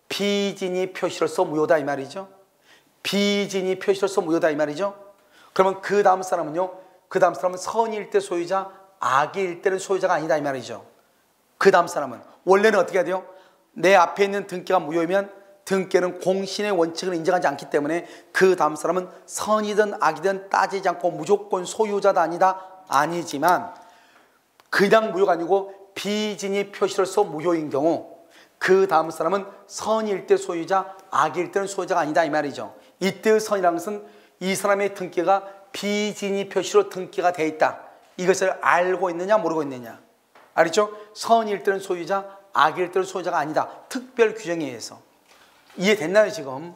A: 비진이 표시로서 무효다 이 말이죠. 비진이 표시로서 무효다 이 말이죠. 그러면 그 다음 사람은요, 그 다음 사람은 선일 때 소유자, 악일 때는 소유자가 아니다 이 말이죠. 그 다음 사람은 원래는 어떻게 해야 돼요? 내 앞에 있는 등기가 무효이면 등기는 공신의 원칙을 인정하지 않기 때문에 그 다음 사람은 선이든 악이든 따지지 않고 무조건 소유자다 아니다? 아니지만 그냥 무효가 아니고 비진이 표시로서 무효인 경우 그 다음 사람은 선일 때 소유자, 악일 때는 소유자가 아니다 이 말이죠. 이때의 선이라는 것은 이 사람의 등기가 비진이 표시로 등기가 돼 있다. 이것을 알고 있느냐 모르고 있느냐. 알겠죠? 선일 때는 소유자, 악일 때는 소유자가 아니다. 특별 규정에 의해서. 이해됐나요 지금?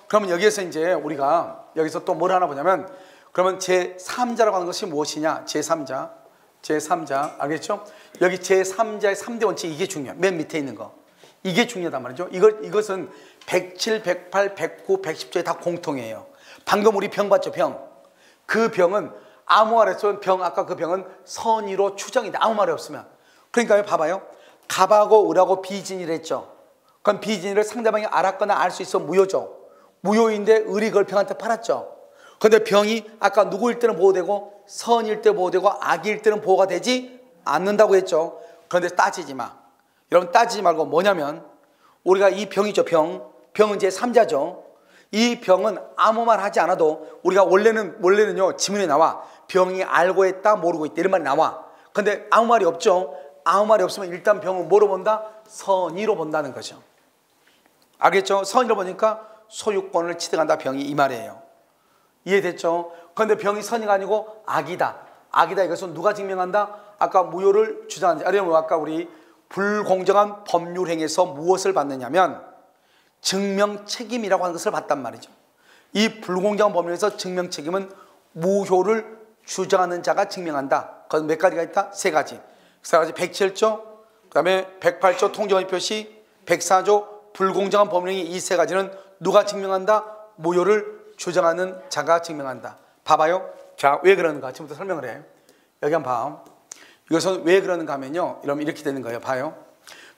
A: 그러면 여기에서 이제 우리가 여기서 또 뭘 하나 보냐면, 그러면 제3자라고 하는 것이 무엇이냐? 제3자 알겠죠? 여기 제3자의 3대 원칙, 이게 중요해. 맨 밑에 있는 거 이게 중요하단 말이죠. 이것은 107, 108, 109, 110조에 다 공통이에요. 방금 우리 병 봤죠? 그 병은 아무 말 없으면 아까 그 병은 선의로 추정인데 아무 말이 없으면. 그러니까 봐봐요. 갑하고 을하고 비진이를 했죠. 그럼 비진이를 상대방이 알았거나 알 수 있어 무효죠. 무효인데 을이 그걸 병한테 팔았죠. 그런데 병이 아까 누구일 때는 보호되고 선일 때 보호되고 악일 때는 보호가 되지 않는다고 했죠. 그런데 따지지 마. 여러분 따지지 말고 뭐냐면, 우리가 이 병이죠. 병은 제3자죠. 이 병은 아무 말 하지 않아도 우리가 원래는요 지문에 나와. 병이 알고 했다, 모르고 있다 이런 말이 나와. 근데 아무 말이 없죠. 아무 말이 없으면 일단 병은 뭐로 본다? 선의로 본다는 거죠. 알겠죠? 선의로 보니까 소유권을 취득한다 병이 이 말이에요. 이해됐죠? 그런데 병이 선의가 아니고 악이다. 이것은 누가 증명한다? 아까 무효를 주장한, 아니면 아까 우리 불공정한 법률 행위에서 무엇을 받느냐면 증명 책임이라고 하는 것을 받단 말이죠. 이 불공정한 법률에서 증명 책임은 무효를 주장하는 자가 증명한다. 그건 몇 가지가 있다? 세 가지. 107조, 그 다음에 108조 통정의 표시, 104조 불공정한 법률행위, 이 세 가지는 누가 증명한다? 무효를 주장하는 자가 증명한다. 봐봐요. 자, 왜 그러는가? 지금부터 설명을 해. 여기 한번 봐. 이것은 왜 그러는가 하면요, 이러면 이렇게 되는 거예요. 봐요.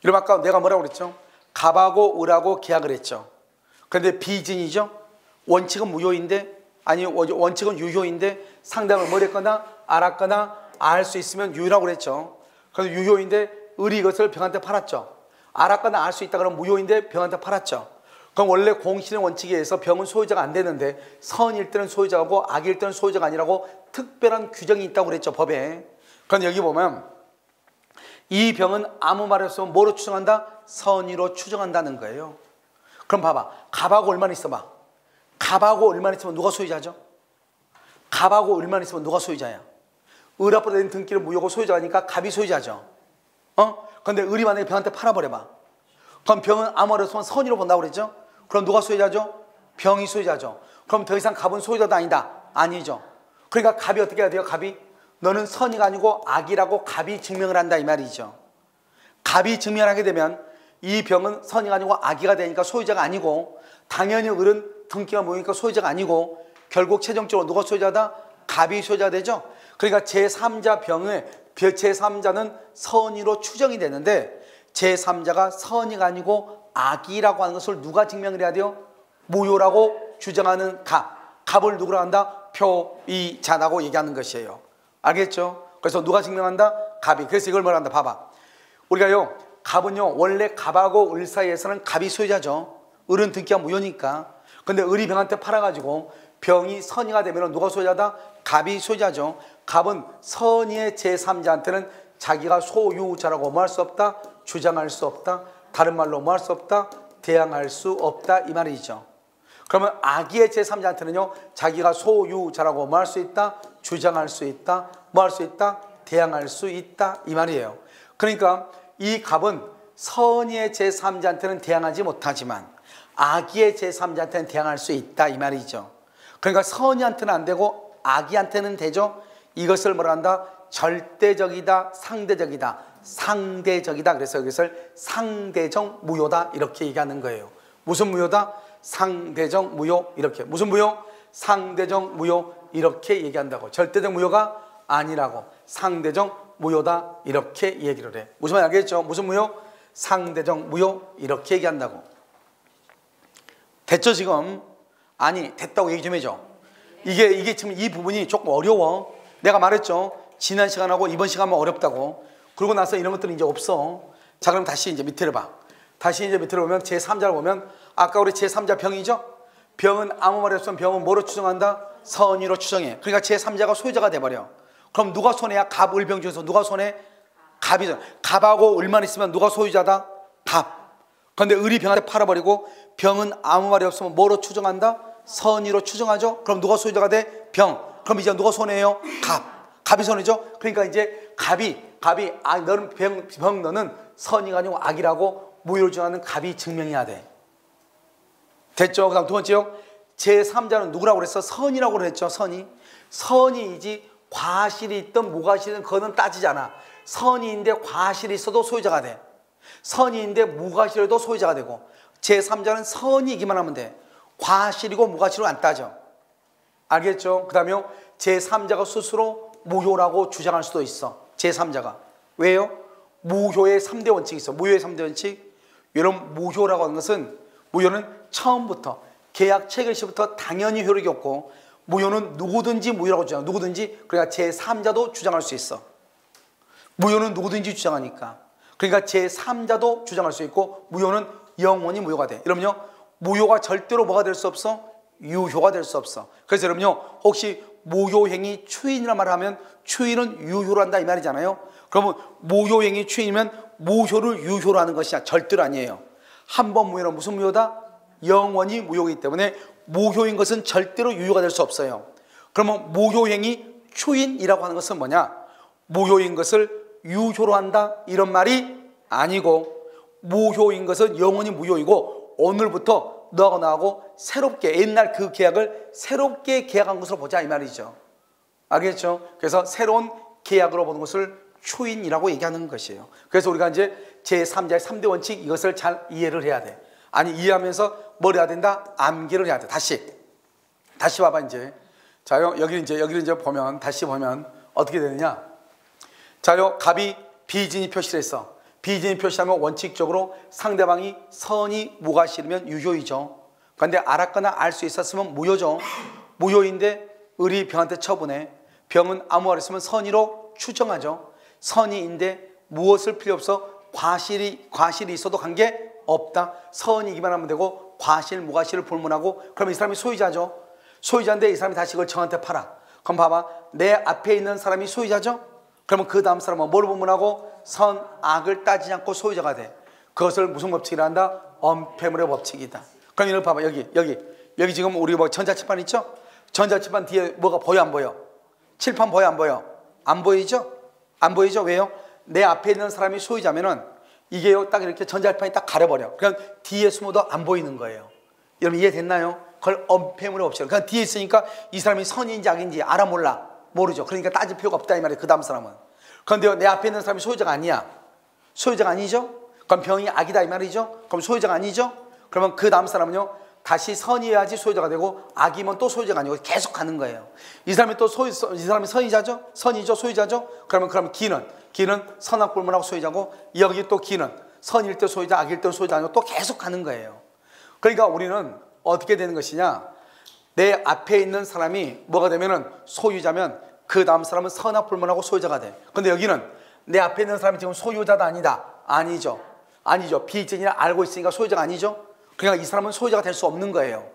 A: 여러분 아까 내가 뭐라고 그랬죠? 갑하고 을하고 계약을 했죠. 그런데 비진이죠. 원칙은 무효인데, 아니 원칙은 유효인데 상대방을 뭘 했거나 알았거나 알 수 있으면 유효라고 그랬죠. 그래서 유효인데 을이 이것을 병한테 팔았죠. 알았거나 알 수 있다 그러면 무효인데 병한테 팔았죠. 그럼 원래 공신의 원칙에 의해서 병은 소유자가 안 되는데 선일 때는 소유자고 악일 때는 소유자가 아니라고 특별한 규정이 있다고 그랬죠, 법에. 그런데 여기 보면 이 병은 아무 말 없으면 뭐로 추정한다? 선의로 추정한다는 거예요. 그럼 봐봐. 갑하고 을만 있어봐. 갑하고 을만 있으면 누가 소유자죠? 갑하고 을만 있으면 누가 소유자야? 을 앞으로 낸 등기를 무효고 소유자가 아니까 갑이 소유자죠. 그런데 을이 만약에 병한테 팔아버려봐. 그럼 병은 아무 말 없으면 선의로 본다고 그랬죠? 그럼 누가 소유자죠? 병이 소유자죠. 그럼 더 이상 갑은 소유자도 아니다? 아니죠. 그러니까 갑이 어떻게 해야 돼요? 갑이 너는 선의가 아니고 악이라고 갑이 증명을 한다 이 말이죠. 갑이 증명하게 되면 이 병은 선이가 아니고 악이가 되니까 소유자가 아니고, 당연히 을은 등기가 모이니까 소유자가 아니고, 결국 최종적으로 누가 소유자다? 갑이 소유자가 되죠. 그러니까 제3자 병의 제3자는 선의로 추정이 되는데, 제3자가 선의가 아니고 악이라고 하는 것을 누가 증명을 해야 돼요? 무효라고 주장하는 갑을 누구라 한다? 표의자라고 얘기하는 것이에요. 알겠죠? 그래서 누가 증명한다? 갑이. 그래서 이걸 뭐라 한다? 봐봐. 우리가요, 갑은요, 원래 갑하고 을 사이에서는 갑이 소유자죠. 을은 등기가 무효니까. 근데 을이 병한테 팔아가지고 병이 선의가 되면 누가 소유자다? 갑이 소유자죠. 갑은 선의의 제3자한테는 자기가 소유자라고 뭐 할 수 없다? 주장할 수 없다. 다른 말로 뭐 할 수 없다? 대항할 수 없다. 이 말이죠. 그러면 악의의 제3자한테는요, 자기가 소유자라고 뭐 할 수 있다? 주장할 수 있다. 뭐 할 수 있다? 대항할 수 있다. 이 말이에요. 그러니까 이 갑은 선의의 제3자한테는 대항하지 못하지만 악의의 제3자한테는 대항할 수 있다. 이 말이죠. 그러니까 선의한테는 안 되고 악의한테는 되죠. 이것을 뭐라 한다? 절대적이다, 상대적이다, 상대적이다. 그래서 이것을 상대적 무효다 이렇게 얘기하는 거예요. 무슨 무효다? 상대적 무효. 이렇게. 무슨 무효? 상대적 무효. 이렇게 얘기한다고. 절대적 무효가 아니라고. 상대적 무효다 이렇게 얘기를 해. 무슨 말 알겠죠? 무슨 무효? 상대적 무효. 이렇게 얘기한다고. 됐죠 지금? 아니 됐다고 얘기 좀 해줘. 이게 지금 이 부분이 조금 어려워. 내가 말했죠. 지난 시간하고 이번 시간만 어렵다고. 그러고 나서 이런 것들은 이제 없어. 자, 그럼 다시 이제 밑에를 봐. 다시 이제 밑으로 보면 제3자를 보면 아까 우리 제3자 병이죠. 병은 아무 말이 없으면 병은 뭐로 추정한다? 선의로 추정해. 그러니까 제3자가 소유자가 돼버려. 그럼 누가 손해야? 갑, 을, 병 중에서 누가 손해? 갑이죠. 갑하고 을만 있으면 누가 소유자다? 갑. 그런데 을이 병한테 팔아버리고 병은 아무 말이 없으면 뭐로 추정한다? 선의로 추정하죠. 그럼 누가 소유자가 돼? 병. 그럼 이제 누가 손해예요? 갑. 갑이 손해죠. 그러니까 이제 갑이 너는 병 너는 선의가 아니고 악이라고 무효를 주장하는 갑이 증명해야 돼. 됐죠? 그 다음 두 번째요. 제3자는 누구라고 그랬어? 선이라고 그랬죠. 선이이지 과실이 있든 무과실이든 그거는 따지지 않아. 선이인데 과실이 있어도 소유자가 돼. 선이인데 무과실에도 소유자가 되고, 제3자는 선이기만 하면 돼. 과실이고 무과실은 안 따져. 알겠죠? 그 다음에 제3자가 스스로 무효라고 주장할 수도 있어. 제3자가. 왜요? 무효의 3대 원칙이 있어. 무효의 3대 원칙. 이런 무효라고 하는 것은, 무효는 처음부터 계약 체결 시부터 당연히 효력이 없고, 무효는 누구든지 무효라고 주장해. 누구든지. 그러니까 제3자도 주장할 수 있어. 무효는 누구든지 주장하니까. 그러니까 제3자도 주장할 수 있고, 무효는 영원히 무효가 돼. 여러분요, 무효가 절대로 뭐가 될 수 없어? 유효가 될 수 없어. 그래서 여러분요, 혹시 무효행위 추인이라는 말을 하면 추인은 유효로 한다 이 말이잖아요. 그러면 무효행위 추인이면 무효를 유효로 하는 것이야. 절대로 아니에요. 한 번 무효는 무슨 무효다? 영원히 무효이기 때문에 무효인 것은 절대로 유효가 될 수 없어요. 그러면 무효행위 추인이라고 하는 것은 뭐냐? 무효인 것을 유효로 한다 이런 말이 아니고, 무효인 것은 영원히 무효이고 오늘부터 너하고 나하고 새롭게 옛날 그 계약을 새롭게 계약한 것으로 보자 이 말이죠. 알겠죠? 그래서 새로운 계약으로 보는 것을 추인이라고 얘기하는 것이에요. 그래서 우리가 이제 제3자의 3대 원칙 이것을 잘 이해를 해야 돼. 아니 이해하면서 뭘 해야 된다? 암기를 해야 돼. 다시 봐봐 이제. 자요 여기를 이제 보면 다시 보면 어떻게 되느냐? 자요 갑이 비진이 표시를 했어. 비진이 표시하면 원칙적으로 상대방이 선이 무과실이면 유효이죠. 그런데 알았거나 알 수 있었으면 무효죠. 무효인데 을이 병한테 처분해. 병은 아무 말 없으면 선의로 추정하죠. 선의인데 무엇을 필요 없어? 과실이 있어도 관계 없다. 선이기만 하면 되고 과실 무과실을 불문하고, 그럼 이 사람이 소유자죠. 소유자인데 이 사람이 다시 그걸 정한테 팔아. 그럼 봐봐, 내 앞에 있는 사람이 소유자죠. 그러면 그 다음 사람은 뭘 불문하고? 선, 악을 따지지 않고 소유자가 돼. 그것을 무슨 법칙이라 한다? 엄폐물의 법칙이다. 그럼 이걸 봐봐. 여기 지금 우리 뭐 전자칠판 있죠? 전자칠판 뒤에 뭐가 보여 안 보여? 칠판 보여 안 보여? 안 보이죠? 안 보이죠? 왜요? 내 앞에 있는 사람이 소유자면은 이게요 딱 이렇게 전자칠판이 딱 가려버려. 그냥 뒤에 숨어도 안 보이는 거예요. 여러분 이해됐나요? 그걸 엄폐물의 법칙. 그냥 뒤에 있으니까 이 사람이 선인지 악인지 알아 몰라? 모르죠. 그러니까 따질 필요가 없다 이 말이에요. 그 다음 사람은. 그런데 내 앞에 있는 사람이 소유자가 아니야. 소유자가 아니죠? 그럼 병이 악이다 이 말이죠? 그럼 소유자가 아니죠? 그러면 그 다음 사람은요, 다시 선이어야지 소유자가 되고 악이면 또 소유자가 아니고 계속 가는 거예요. 이 사람이 또 이 사람이 선이자죠? 선이죠? 소유자죠? 그럼 기는 선악불문하고 소유자고, 여기 또 기는 선일 때 소유자, 악일 때 소유자 아니고 또 계속 가는 거예요. 그러니까 우리는 어떻게 되는 것이냐, 내 앞에 있는 사람이 뭐가 되면은 소유자면 그 다음 사람은 선악불문하고 소유자가 돼. 근데 여기는 내 앞에 있는 사람이 지금 소유자다 아니다? 아니죠. 비전이라 알고 있으니까 소유자가 아니죠. 그러니까 이 사람은 소유자가 될 수 없는 거예요.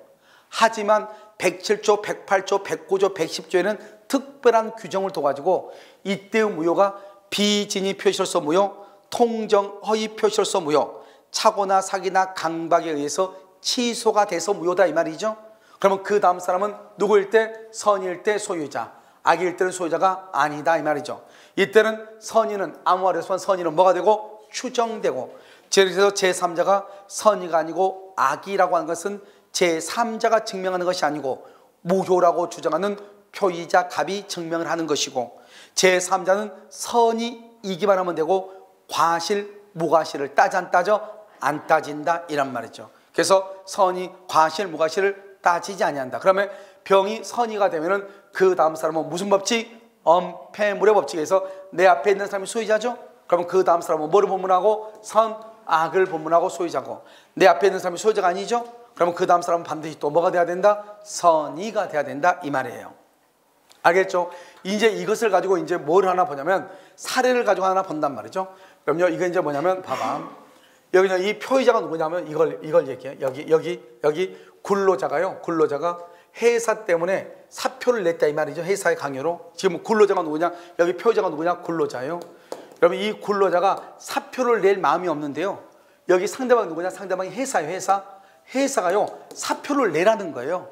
A: 하지만 107조, 108조, 109조, 110조에는 특별한 규정을 둬가지고 이때의 무효가 비진이 표시로서 무효, 통정 허위 표시로서 무효, 착오나 사기나 강박에 의해서 취소가 돼서 무효다 이 말이죠. 그러면 그 다음 사람은 누구일 때? 선일 때 소유자, 악일 때는 소유자가 아니다 이 말이죠. 이때는 선의는 아무 말에서 선의는 뭐가 되고? 추정되고. 그래서 제3자가 선의가 아니고 악이라고 하는 것은 제3자가 증명하는 것이 아니고 무효라고 주장하는 표의자 갑이 증명을 하는 것이고, 제3자는 선의이기만 하면 되고 과실, 무과실을 따져 안 따져? 안 따진다 이란 말이죠. 그래서 선의, 과실, 무과실을 따지지 아니한다. 그러면 병이 선의가 되면은 그 다음 사람은 무슨 법칙? 엄폐물의 법칙에서 내 앞에 있는 사람이 소유자죠. 그러면 그 다음 사람은 뭐를 본문하고? 선, 악을 본문하고 소유자고. 내 앞에 있는 사람이 소유자가 아니죠. 그러면 그 다음 사람은 반드시 또 뭐가 돼야 된다? 선의가 돼야 된다 이 말이에요. 알겠죠? 이제 이것을 가지고 이제 뭘 하나 보냐면 사례를 가지고 하나 본단 말이죠. 그럼요, 이게 이제 뭐냐면 봐봐. 여기 이 표의자가 누구냐면 이걸 얘기해. 여기 근로자가 회사 때문에 사표를 냈다 이 말이죠. 회사의 강요로. 지금 근로자가 누구냐? 여기 표의자가 누구냐? 근로자예요. 여러분, 이 근로자가 사표를 낼 마음이 없는데요, 여기 상대방이 누구냐? 상대방이 회사예요. 회사가요 사표를 내라는 거예요.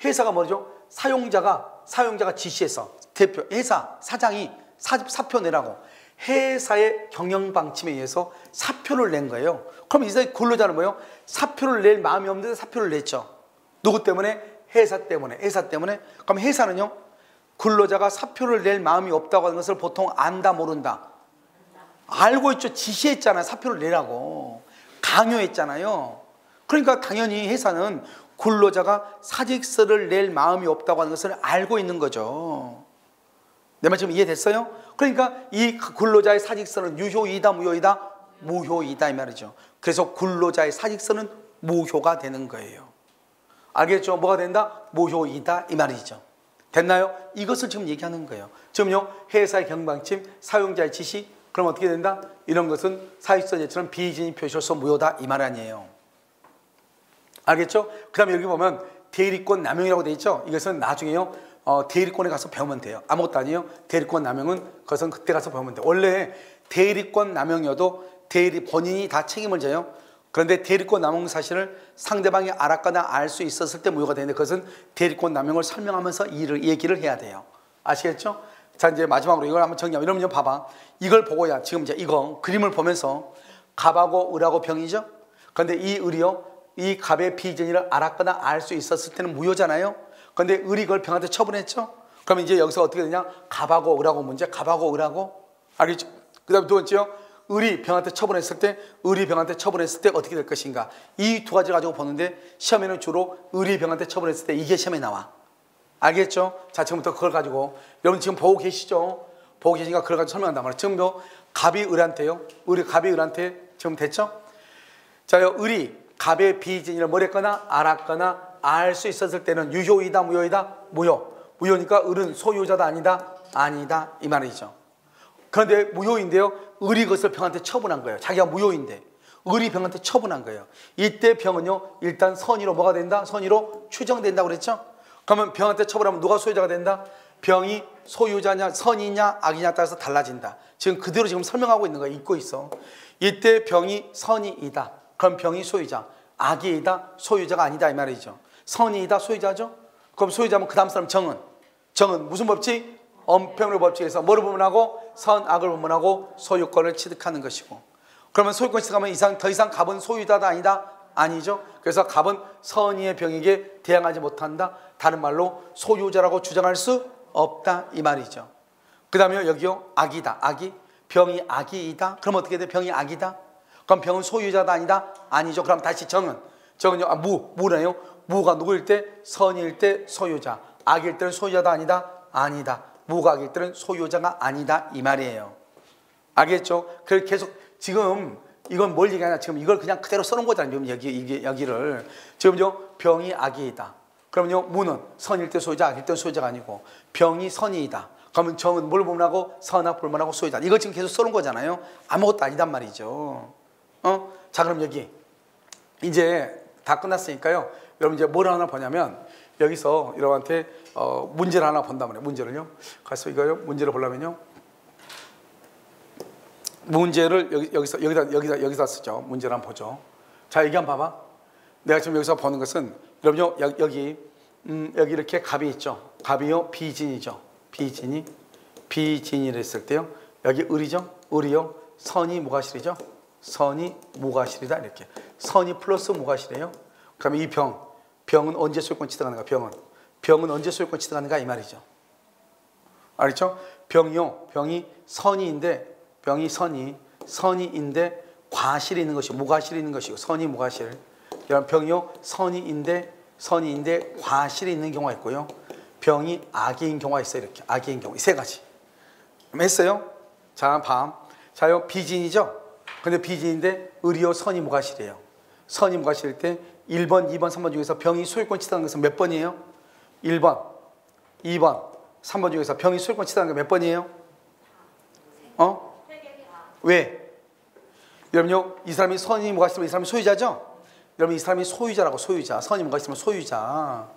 A: 회사가 뭐죠? 사용자가 지시해서 대표 회사 사장이 사표 내라고 회사의 경영 방침에 의해서 사표를 낸 거예요. 그럼 이 근로자는 뭐예요? 사표를 낼 마음이 없는데 사표를 냈죠. 누구 때문에? 회사 때문에. 그럼 회사는요, 근로자가 사표를 낼 마음이 없다고 하는 것을 보통 안다 모른다? 알고 있죠. 지시했잖아요. 사표를 내라고 강요했잖아요. 그러니까 당연히 회사는 근로자가 사직서를 낼 마음이 없다고 하는 것을 알고 있는 거죠. 내 말 지금 이해됐어요? 그러니까 이 근로자의 사직서는 유효이다 무효이다? 무효이다 이 말이죠. 그래서 근로자의 사직서는 무효가 되는 거예요. 알겠죠? 뭐가 된다? 무효이다 이 말이죠. 됐나요? 이것을 지금 얘기하는 거예요. 지금요, 회사의 경방침, 사용자의 지시, 그럼 어떻게 된다? 이런 것은 사직서제처럼 비진이 표시로서 무효다 이 말 아니에요. 알겠죠? 그 다음에 여기 보면 대리권 남용이라고 되어 있죠? 이것은 나중에요, 대리권에 가서 배우면 돼요. 아무것도 아니에요. 대리권 남용은 그것은 그때 가서 배우면 돼요. 원래 대리권 남용이어도 본인이 다 책임을 져요. 그런데 대리권 남용 사실을 상대방이 알았거나 알 수 있었을 때 무효가 되는데, 그것은 대리권 남용을 설명하면서 얘기를 해야 돼요. 아시겠죠? 자, 이제 마지막으로 이걸 한번 정리하면, 이러면 봐봐. 이걸 보고야 지금 이제 이거 그림을 보면서 갑하고 을하고 병이죠? 그런데 이 을이요, 이 갑의 비전이를 알았거나 알 수 있었을 때는 무효잖아요. 그런데 을이 그걸 병한테 처분했죠? 그러면 이제 여기서 어떻게 되냐? 갑하고 을하고 문제, 갑하고 을하고. 알겠죠? 그 다음에 두 번째요, 을이 병한테 처분했을 때 어떻게 될 것인가? 이 두 가지를 가지고 보는데, 시험에는 주로 을이 병한테 처분했을 때 이게 시험에 나와. 알겠죠? 자, 지금부터 그걸 가지고 여러분 지금 보고 계시죠? 보고 계시니까 그걸 가지고 설명한단 말이에요. 지금도 갑이 을한테 지금 됐죠? 자, 을이 갑의 비진이를 뭘 했거나 알았거나 알 수 있었을 때는 유효이다 무효이다? 무효니까 을은 소유자다 아니다 이 말이죠. 그런데 무효인데요, 을이 그것을 병한테 처분한 거예요. 자기가 무효인데 을이 병한테 처분한 거예요. 이때 병은요, 일단 선의로 뭐가 된다? 선의로 추정된다고 그랬죠? 그러면 병한테 처분하면 누가 소유자가 된다? 병이 소유자냐 선이냐 악이냐 따라서 달라진다. 지금 그대로 지금 설명하고 있는 거예요. 읽고 있어. 이때 병이 선이이다. 그럼 병이 소유자, 악이이다 소유자가 아니다 이 말이죠. 선이이다 소유자죠. 그럼 소유자면 그 다음 사람 정은 무슨 법칙? 엄평의 법칙에서 뭐를 분문하고? 선, 악을 분문하고 소유권을 취득하는 것이고. 그러면 소유권 취득하면 더 이상 갑은 소유자다 아니다? 아니죠. 그래서 갑은 선의의 병에게 대항하지 못한다. 다른 말로 소유자라고 주장할 수 없다 이 말이죠. 그 다음에 여기요, 악이다. 악이 병이 악이다. 그럼 어떻게 돼? 병이 악이다. 그럼 병은 소유자다 아니다? 아니죠. 그럼 다시 정은요. 무네요. 무가 누구일 때? 선일 때 소유자. 악일 때는 소유자다 아니다? 아니다. 무가 악일 때는 소유자가 아니다 이 말이에요. 알겠죠? 그래서 계속 지금 이건 뭘 얘기하냐? 지금 이걸 그냥 그대로 써놓은 거잖아요. 지금 여기를 지금요. 병이 악이다. 그러면요. 무는 선일 때 소유자, 악일 때 소유자가 아니고 병이 선이다. 그러면 정은 뭘 보문하고 선악 볼문하고 소유자. 이거 지금 계속 써놓은 거잖아요. 아무것도 아니단 말이죠. 자, 그럼 여기 이제 다 끝났으니까요. 여러분 이제 뭘 하나 보냐면 여기서 여러분한테 문제를 하나 본단 말이에요. 문제를요. 가서 이거요. 문제를 보려면요. 문제를 여기다 쓰죠. 문제를 한번 보죠. 자, 여기 한번 봐봐. 내가 지금 여기서 보는 것은 여러분요. 여기 이렇게 갑이 있죠. 갑이요. 비진이죠. 비진이를 했을 때요. 여기 을이죠. 을이요. 선이 무가실이죠. 선이 무가실이다 이렇게. 선이 플러스 무가실이에요. 그러면 이 병은 언제 소유권 취득하는가? 병은 언제 소유권 취득하는가 이 말이죠. 알겠죠? 병이 선이인데 병이 선이인데 과실이 있는 것이고 무가실이 있는 것이고 선이 무가실. 이런 병이요. 선이인데 과실이 있는 경우가 있고요. 병이 악인 경우가 있어요. 이렇게 악인 경우 이 세 가지. 했어요? 자, 자요 비진이죠. 근데 비진인데 을이요 선이 무가실이에요. 선이 무가실일 때 1번, 2번, 3번 중에서 병이 소유권 취득하는 것은 몇 번이에요? 1번, 2번, 3번 중에서 병이 소유권 취득하는 게 몇 번이에요? 왜? 여러분요, 이 사람이 선이 무가실이면 이 사람이 소유자죠? 여러분 이 사람이 소유자라고. 소유자. 선이 무가실이면 소유자.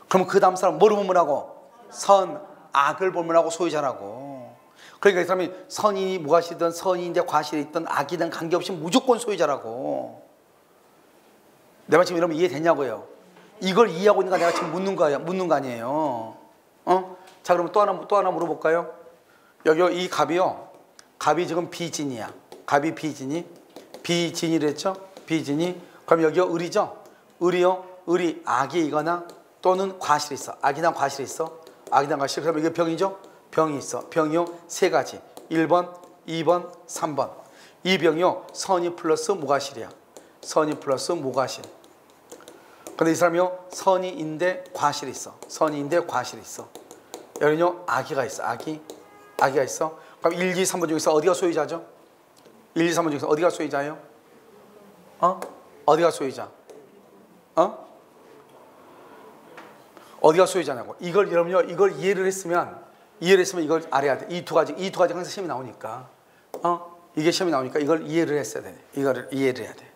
A: 그럼 그 다음 사람 뭐를 보문하고? 선, 악을 보문하고 소유자라고. 그러니까 이 사람이 선이 무가실이든 선인데 과실이 있든 악이든 관계없이 무조건 소유자라고. 내 말 지금 여러분 이해됐냐고요? 이걸 이해하고 있는가 내가 지금 묻는 거 아니에요. 자, 그럼 또 하나 물어볼까요? 여기 이 갑이요. 갑이 지금 비진이야. 갑이 비진이랬죠? 비진이. 그럼 여기요 을이죠? 을이 악이거나 또는 과실이 있어. 악이나 과실이 있어. 악이나 과실. 그러면 이게 병이죠? 병이 있어. 병이요 세 가지. 1번, 2번, 3번. 이 병이요 선이 플러스 무가실이야. 선이 플러스 무가실. 근데 이 사람이요 선이인데 과실이 있어. 선이인데 과실이 있어. 여기는요 악이가 있어. 악이가 있어. 그럼 1, 2, 3번 중에서 어디가 소유자죠? 1, 2, 3번 중에서 어디가 소유자예요? 어디가 소유자? 어디가 소유자냐고. 이걸 여러분요 이걸 이해를 했으면 이걸 알아야 돼. 이 두 가지 항상 시험이 나오니까. 이게 시험이 나오니까 이걸 이해를 했어야 돼. 이거를 이해를 해야 돼.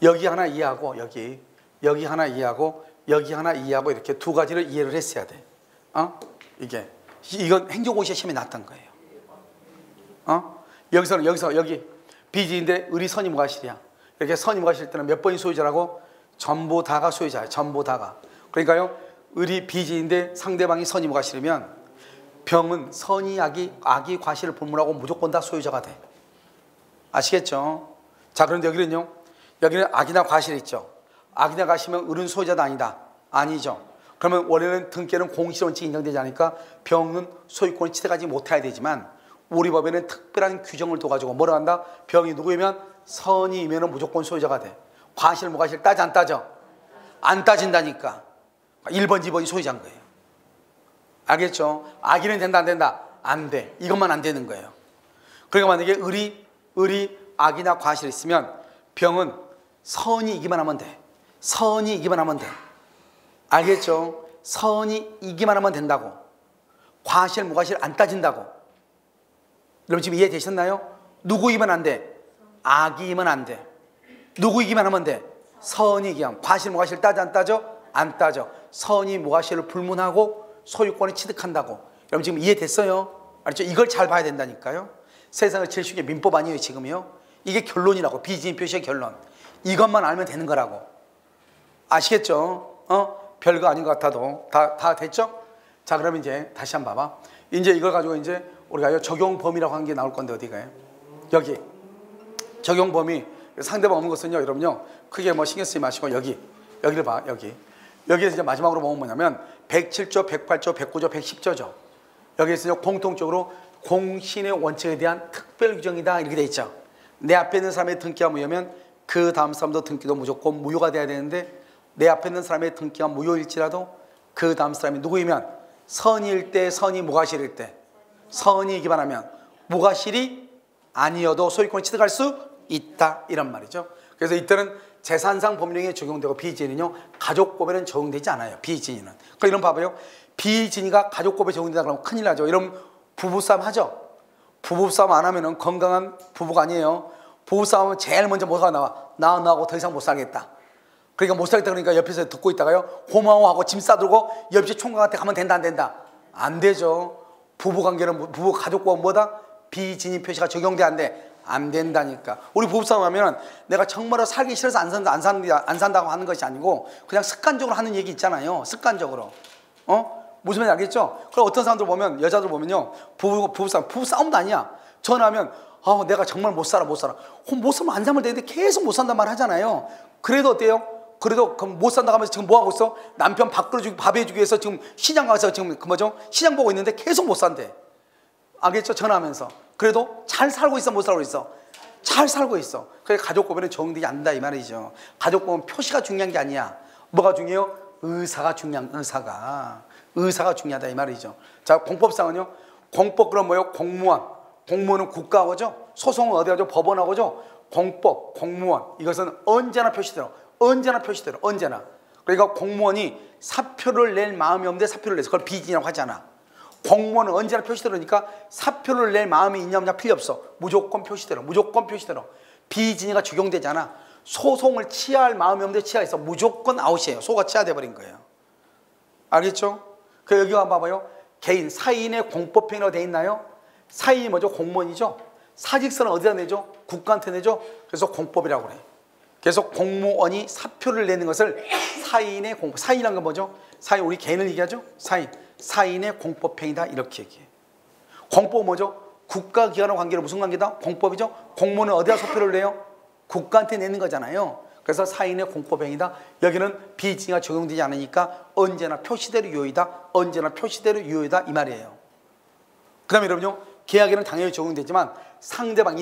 A: 여기 하나 이해하고 여기 하나 이해하고 여기 하나 이해하고 이렇게 두 가지를 이해를 했어야 돼. 이건 행정고시에 시험이 났던 거예요. 여기 비지인데 을이 선이 무가실이야. 이렇게 선이 무가실 때는 몇 번이 소유자라고? 전부 다가 소유자예요. 전부 다가. 그러니까요 을이 비지인데 상대방이 선이 무가실이면 병은 선이 악이 과실을 본문하고 무조건 다 소유자가 돼. 아시겠죠? 자, 그런데 여기는 악이나 과실이 있죠. 악이나 과실이면 을은 소유자도 아니다. 아니죠. 그러면 원래는 등께는 공실원칙이 인정되지 않으니까 병은 소유권을 취득하지 못해야 되지만 우리 법에는 특별한 규정을 둬가지고 뭐라 한다? 병이 누구이면 선이면 무조건 소유자가 돼. 과실 무과실 따져 안 따져? 안 따진다니까. 1번, 2번이 소유자인 거예요. 알겠죠? 악이는 된다 안 된다? 안 돼. 이것만 안 되는 거예요. 그러니까 만약에 을이 악이나 과실이 있으면 병은 선이 이기만 하면 돼. 선이 이기만 하면 돼. 알겠죠? 선이 이기만 하면 된다고. 과실 무과실 안 따진다고. 여러분 지금 이해되셨나요? 누구 이기면 안 돼? 악이 이기면 안 돼. 누구 이기만 하면 돼? 선이 이기면. 과실 무과실 따져 안 따져? 안 따져. 선이 무과실을 불문하고 소유권을 취득한다고. 여러분 지금 이해됐어요? 알죠? 이걸 잘 봐야 된다니까요. 세상을 제일 쉬운 게 민법 아니에요 지금요. 이게 결론이라고. 비지인 표시의 결론. 이것만 알면 되는 거라고. 아시겠죠? 별거 아닌 것 같아도 다 됐죠? 자, 그럼 이제 다시 한번 봐봐. 이제 이걸 가지고 이제 우리가 적용 범위라고 한 게 나올 건데 어디 가요? 여기 적용 범위. 상대방 없는 것은요 여러분요 크게 뭐 신경 쓰지 마시고 여기를 봐. 여기에서 이제 마지막으로 보면 뭐냐면 107조, 108조, 109조, 110조죠. 여기에서 공통적으로 공신의 원칙에 대한 특별 규정이다 이렇게 돼 있죠. 내 앞에 있는 사람의 등기가 무효면 그 다음 사람도 등기도 무조건 무효가 돼야 되는데 내 앞에 있는 사람의 등기가 무효일지라도 그 다음 사람이 누구이면 선일 때 선이 무과실일 때 선이 기반하면 무과실이 아니어도 소유권을 취득할 수 있다 이런 말이죠. 그래서 이때는 재산상 법령에 적용되고 비이진은요 가족법에는 적용되지 않아요. 비이진이는. 그럼 이런 봐봐요. 비이진이가 가족법에 적용된다 그러면 큰일 나죠. 이런 부부싸움 하죠. 부부싸움 안 하면은 건강한 부부가 아니에요. 부부싸움은 제일 먼저 뭐가 나와? 나하고 더 이상 못 살겠다. 그러니까 못 살겠다 그러니까 옆에서 듣고 있다가요 고마워하고 짐 싸들고 옆집 총각한테 가면 된다 안 된다? 안 되죠. 부부관계는 부부 가족법은 뭐다? 비이진이 표시가 적용돼 안 돼? 안 된다니까. 우리 부부싸움 하면은 내가 정말로 살기 싫어서 안 산다고 하는 것이 아니고 그냥 습관적으로 하는 얘기 있잖아요. 습관적으로. 무슨 말인지 알겠죠? 그럼 어떤 사람들 보면 여자들 보면요 부부싸움도 아니야. 전화하면 내가 정말 못 살아. 못 살면 안 살면 되는데 계속 못 산단 말 하잖아요. 그래도 어때요? 그래도 못 산다고 하면서 지금 뭐 하고 있어? 남편 밥 끓여주기 밥 해주기 위해서 지금 시장 가서 지금 시장 보고 있는데 계속 못 산대. 알겠죠? 전화하면서. 그래도 잘 살고 있어 못 살고 있어? 잘 살고 있어. 그래서 가족법에는 적용되지 않는다 이 말이죠. 가족법은 표시가 중요한 게 아니야. 뭐가 중요해요? 의사가 중요한 의사가 중요하다 이 말이죠. 자, 공법상은요. 공법 그럼 뭐예요? 공무원은 국가하고죠. 소송은 어디 가죠? 법원하고죠. 공법, 공무원 이것은 언제나 표시대로. 그러니까 공무원이 사표를 낼 마음이 없는데 사표를 내서 그걸 비이진이라고 하잖아. 공무원은 언제나 표시대로니까 사표를 낼 마음이 있냐 없냐 필요 없어. 무조건 표시대로. 비이진이가 적용되잖아. 소송을 취하할 마음이 없는데 취하했어. 무조건 아웃이에요. 소가 취하돼 버린 거예요. 알겠죠? 그 여기 한번 봐봐요. 개인, 사인의 공법행위라고 돼 있나요? 사인이 뭐죠? 공무원이죠. 사직서는 어디다 내죠? 국가한테 내죠. 그래서 공법이라고 그래. 그래서 공무원이 사표를 내는 것을 사인의 공법. 사인이란 건 뭐죠? 사인 우리 개인을 얘기하죠. 사인의 공법행위다 이렇게 얘기해. 공법은 뭐죠? 국가기관과 관계로 무슨 관계다? 공법이죠. 공무원은 어디다 사표를 내요? 국가한테 내는 거잖아요. 그래서 사인의 공법행위다. 여기는 비이진이가 적용되지 않으니까 언제나 표시대로 유효이다 이 말이에요. 그 다음에 여러분요 계약에는 당연히 적용되지만 상대방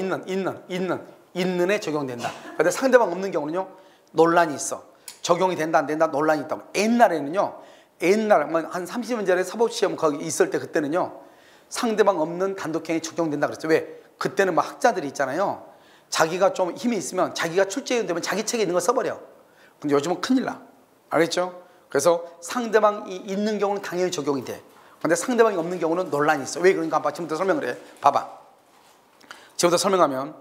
A: 있는에 적용된다. 그런데 상대방 없는 경우는요 논란이 있어. 적용이 된다 안 된다 논란이 있다고. 옛날에는요 한 30년 전에 사법시험 거기 있을 때 그때는요 상대방 없는 단독행위 적용된다 그랬죠. 왜? 그때는 막 학자들이 있잖아요. 자기가 좀 힘이 있으면 자기가 출제위원 되면 자기 책에 있는 거 써버려. 근데 요즘은 큰일 나. 알겠죠? 그래서 상대방이 있는 경우는 당연히 적용이 돼. 근데 상대방이 없는 경우는 논란이 있어. 왜 그런가? 지금부터 설명을 해. 봐봐. 지금부터 설명하면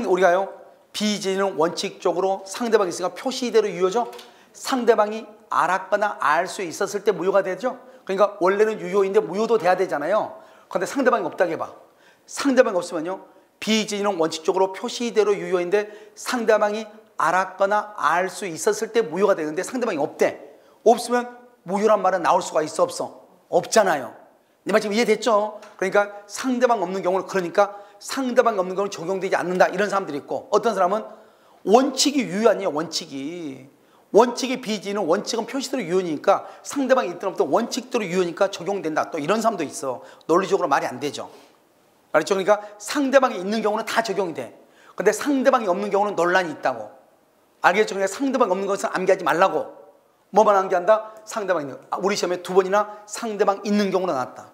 A: 우리가요 비이진은 원칙적으로 상대방이 있으니까 표시대로 유효죠. 상대방이 알았거나 알 수 있었을 때 무효가 되죠. 그러니까 원래는 유효인데 무효도 돼야 되잖아요. 그런데 상대방이 없다고 해봐. 상대방이 없으면요 비이진은 원칙적으로 표시대로 유효인데 상대방이 알았거나 알 수 있었을 때 무효가 되는데 상대방이 없대. 없으면 무효란 말은 나올 수가 있어 없어? 없잖아요. 내 말 지금 이해됐죠? 그러니까 상대방 없는 경우는 상대방이 없는 경우는 적용되지 않는다 이런 사람들이 있고, 어떤 사람은 원칙이 유효하니요. 원칙이 비이진은 원칙은 표시대로 유효니까 상대방이 있든 없든 원칙대로 유효니까 적용된다. 또 이런 사람도 있어. 논리적으로 말이 안 되죠. 알았죠? 그러니까 상대방이 있는 경우는 다 적용이 돼. 근데 상대방이 없는 경우는 논란이 있다고. 알겠죠? 그러니까 상대방이 없는 것은 암기하지 말라고. 뭐만 암기한다? 상대방이 있는. 우리 시험에 2번이나 상대방 있는 경우로 나왔다.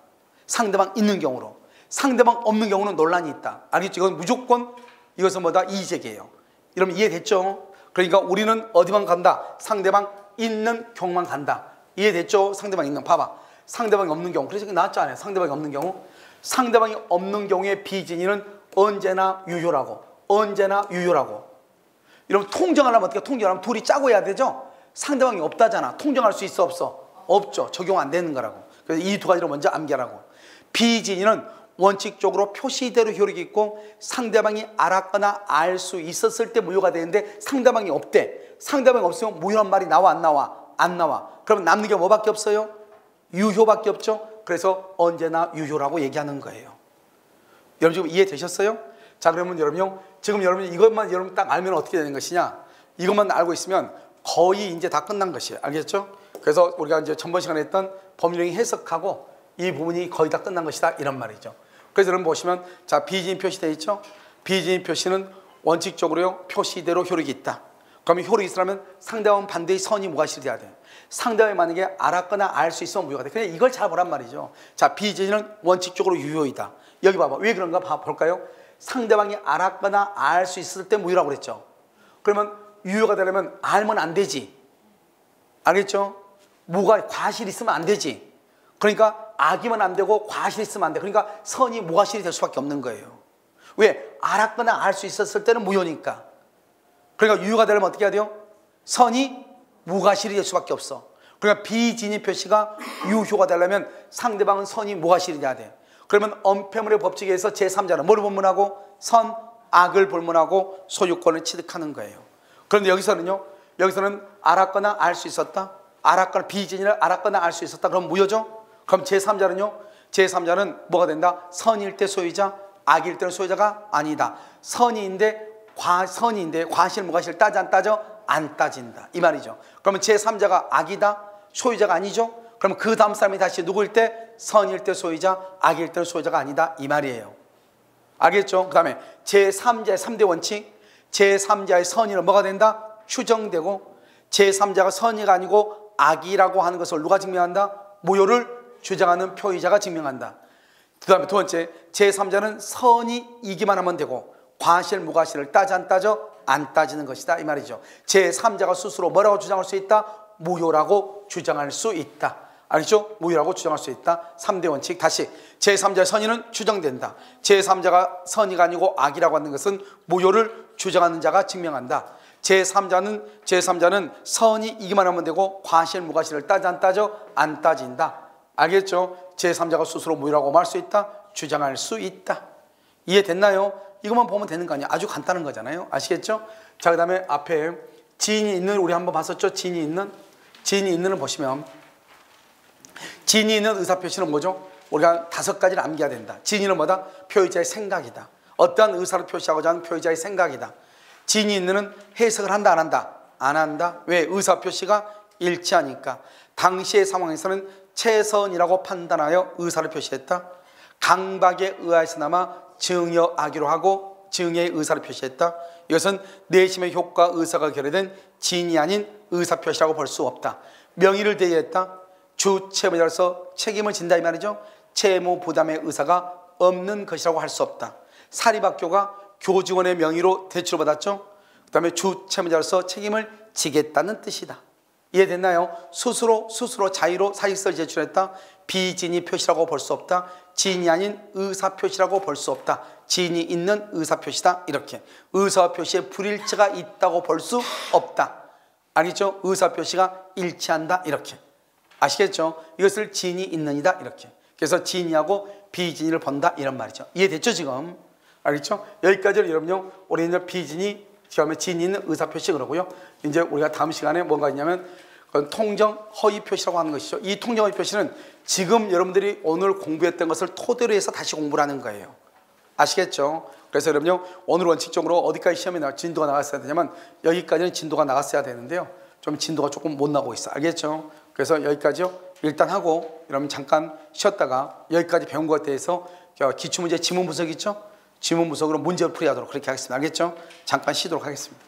A: 상대방 있는 경우로. 상대방 없는 경우는 논란이 있다. 알겠죠? 이건 무조건 이것은 뭐다? 이의제기예요. 이러면 이해됐죠? 그러니까 우리는 어디만 간다? 상대방 있는 경우만 간다. 이해됐죠? 상대방 있는. 봐봐. 상대방이 없는 경우. 그래서 나왔잖아요. 상대방이 없는 경우. 상대방이 없는 경우에 비이진이는 언제나 유효라고. 이러면 통정하려면 어떻게 통정하려면 둘이 짜고 해야 되죠? 상대방이 없다잖아. 통정할 수 있어 없어? 없죠. 적용 안 되는 거라고. 그래서 이 두 가지를 먼저 암기하라고. 비이진이는 원칙적으로 표시대로 효력이 있고 상대방이 알았거나 알 수 있었을 때 무효가 되는데 상대방이 없대. 상대방이 없으면 무효란 말이 나와 안 나와? 안 나와. 그러면 남는 게 뭐밖에 없어요? 유효밖에 없죠. 그래서 언제나 유효라고 얘기하는 거예요. 여러분 지금 이해되셨어요? 자, 그러면 여러분요, 지금 여러분 이것만 여러분 딱 알면 어떻게 되는 것이냐? 이것만 알고 있으면 거의 이제 다 끝난 것이에요. 알겠죠? 그래서 우리가 이제 전번 시간에 했던 법률행위 해석하고 이 부분이 거의 다 끝난 것이다 이런 말이죠. 그래서 여러분 보시면 자 비진이 표시되어 있죠. 비진이 표시는 원칙적으로요 표시대로 효력이 있다. 그러면 효력이 있으려면 상대방은 반드시 선이 무과실이 돼야 돼. 상대방이 만약에 알았거나 알 수 있으면 무효가 돼. 그냥 이걸 잘 보란 말이죠. 자 비진은 원칙적으로 유효이다. 여기 봐봐. 왜 그런가 볼까요? 상대방이 알았거나 알 수 있을 때 무효라고 그랬죠. 그러면 유효가 되려면 알면 안 되지. 알겠죠? 무가 과실이 있으면 안 되지. 그러니까 악이면 안 되고 과실이 있으면 안 돼. 그러니까 선이 무과실이 될 수밖에 없는 거예요. 왜? 알았거나 알 수 있었을 때는 무효니까. 그러니까 유효가 되려면 어떻게 해야 돼요? 선이 무과실이 될 수밖에 없어. 그러니까 비진이 표시가 유효가 되려면 상대방은 선이 무과실이 돼야 돼. 그러면 엄폐물의 법칙에 의해서 제3자는 뭘 본문하고? 선, 악을 본문하고 소유권을 취득하는 거예요. 그런데 여기서는 알았거나 알 수 있었다. 알았거나 비진이를 알았거나 알 수 있었다. 그럼 무효죠? 그럼 제3자는요? 제3자는 뭐가 된다? 선일 때 소유자, 악일 때는 소유자가 아니다. 선인데 과실 무과실 따져 안 따져? 안 따진다. 이 말이죠. 그러면 제3자가 악이다. 소유자가 아니죠. 그러면 그 다음 사람이 다시 누구일 때? 선일 때 소유자, 악일 때는 소유자가 아니다. 이 말이에요. 알겠죠? 그 다음에 제3자의 3대 원칙. 제3자의 선의는 뭐가 된다? 추정되고 제3자가 선의가 아니고 악이라고 하는 것을 누가 증명한다? 무효를 주장하는 표의자가 증명한다. 그 다음에 두 번째, 제3자는 선의이기만 하면 되고 과실 무과실을 따져 안 따져? 안 따지는 것이다. 이 말이죠. 제3자가 스스로 뭐라고 주장할 수 있다? 무효라고 주장할 수 있다. 알겠죠? 무효라고 주장할 수 있다. 3대 원칙. 다시 제3자의 선의는 추정된다. 제3자가 선의가 아니고 악이라고 하는 것은 무효를 주장하는 자가 증명한다. 제3자는 선의이기만 하면 되고 과실 무과실을 따져 안 따져? 안 따진다. 알겠죠? 제3자가 스스로 무효라고 말할 수 있다. 주장할 수 있다. 이해됐나요? 이것만 보면 되는 거 아니야? 아주 간단한 거잖아요. 아시겠죠? 자, 그 다음에 앞에 지인이 있는 우리 한번 봤었죠? 지인이 있는을 보시면 지인이 있는 의사표시는 뭐죠? 우리가 5가지를 암기해야 된다. 지인은 뭐다? 표의자의 생각이다. 어떠한 의사를 표시하고자 하는 표의자의 생각이다. 지인이 있는은 해석을 한다 안 한다? 안 한다. 왜? 의사표시가 일치하니까. 당시의 상황에서는 최선이라고 판단하여 의사를 표시했다. 강박에 의하여서나마 증여하기로 하고 증여의 의사를 표시했다. 이것은 내심의 효과 의사가 결여된 진이 아닌 의사표시라고 볼 수 없다. 명의를 대의했다. 주 채무자로서 책임을 진다 이 말이죠. 채무 부담의 의사가 없는 것이라고 할 수 없다. 사립학교가 교직원의 명의로 대출을 받았죠. 그 다음에 주 채무자로서 책임을 지겠다는 뜻이다. 이해됐나요? 스스로 자의로 사익서를 제출했다. 비진이 표시라고 볼 수 없다. 진이 아닌 의사표시라고 볼 수 없다. 진이 있는 의사표시다. 이렇게 의사표시에 불일치가 있다고 볼 수 없다. 아니죠? 의사표시가 일치한다. 이렇게 아시겠죠? 이것을 진이 있는이다. 이렇게 그래서 진이하고 비진이를 본다. 이런 말이죠. 이해됐죠 지금? 알겠죠? 여기까지는 여러분요 우리 이제 비진이 그다음에 진이 있는 의사표시 그러고요. 이제 우리가 다음 시간에 뭔가 있냐면 통정 허위 표시라고 하는 것이죠. 이 통정 허위 표시는 지금 여러분들이 오늘 공부했던 것을 토대로 해서 다시 공부를 하는 거예요. 아시겠죠? 그래서 여러분요 오늘 원칙적으로 어디까지 시험에 진도가 나갔어야 되냐면 여기까지는 진도가 나갔어야 되는데요. 좀 진도가 조금 못 나오고 있어. 알겠죠? 그래서 여기까지요 일단 하고 여러분 잠깐 쉬었다가 여기까지 배운 것에 대해서 기출문제 지문 분석 있죠? 지문 분석으로 문제를 풀이하도록 그렇게 하겠습니다. 알겠죠? 잠깐 쉬도록 하겠습니다.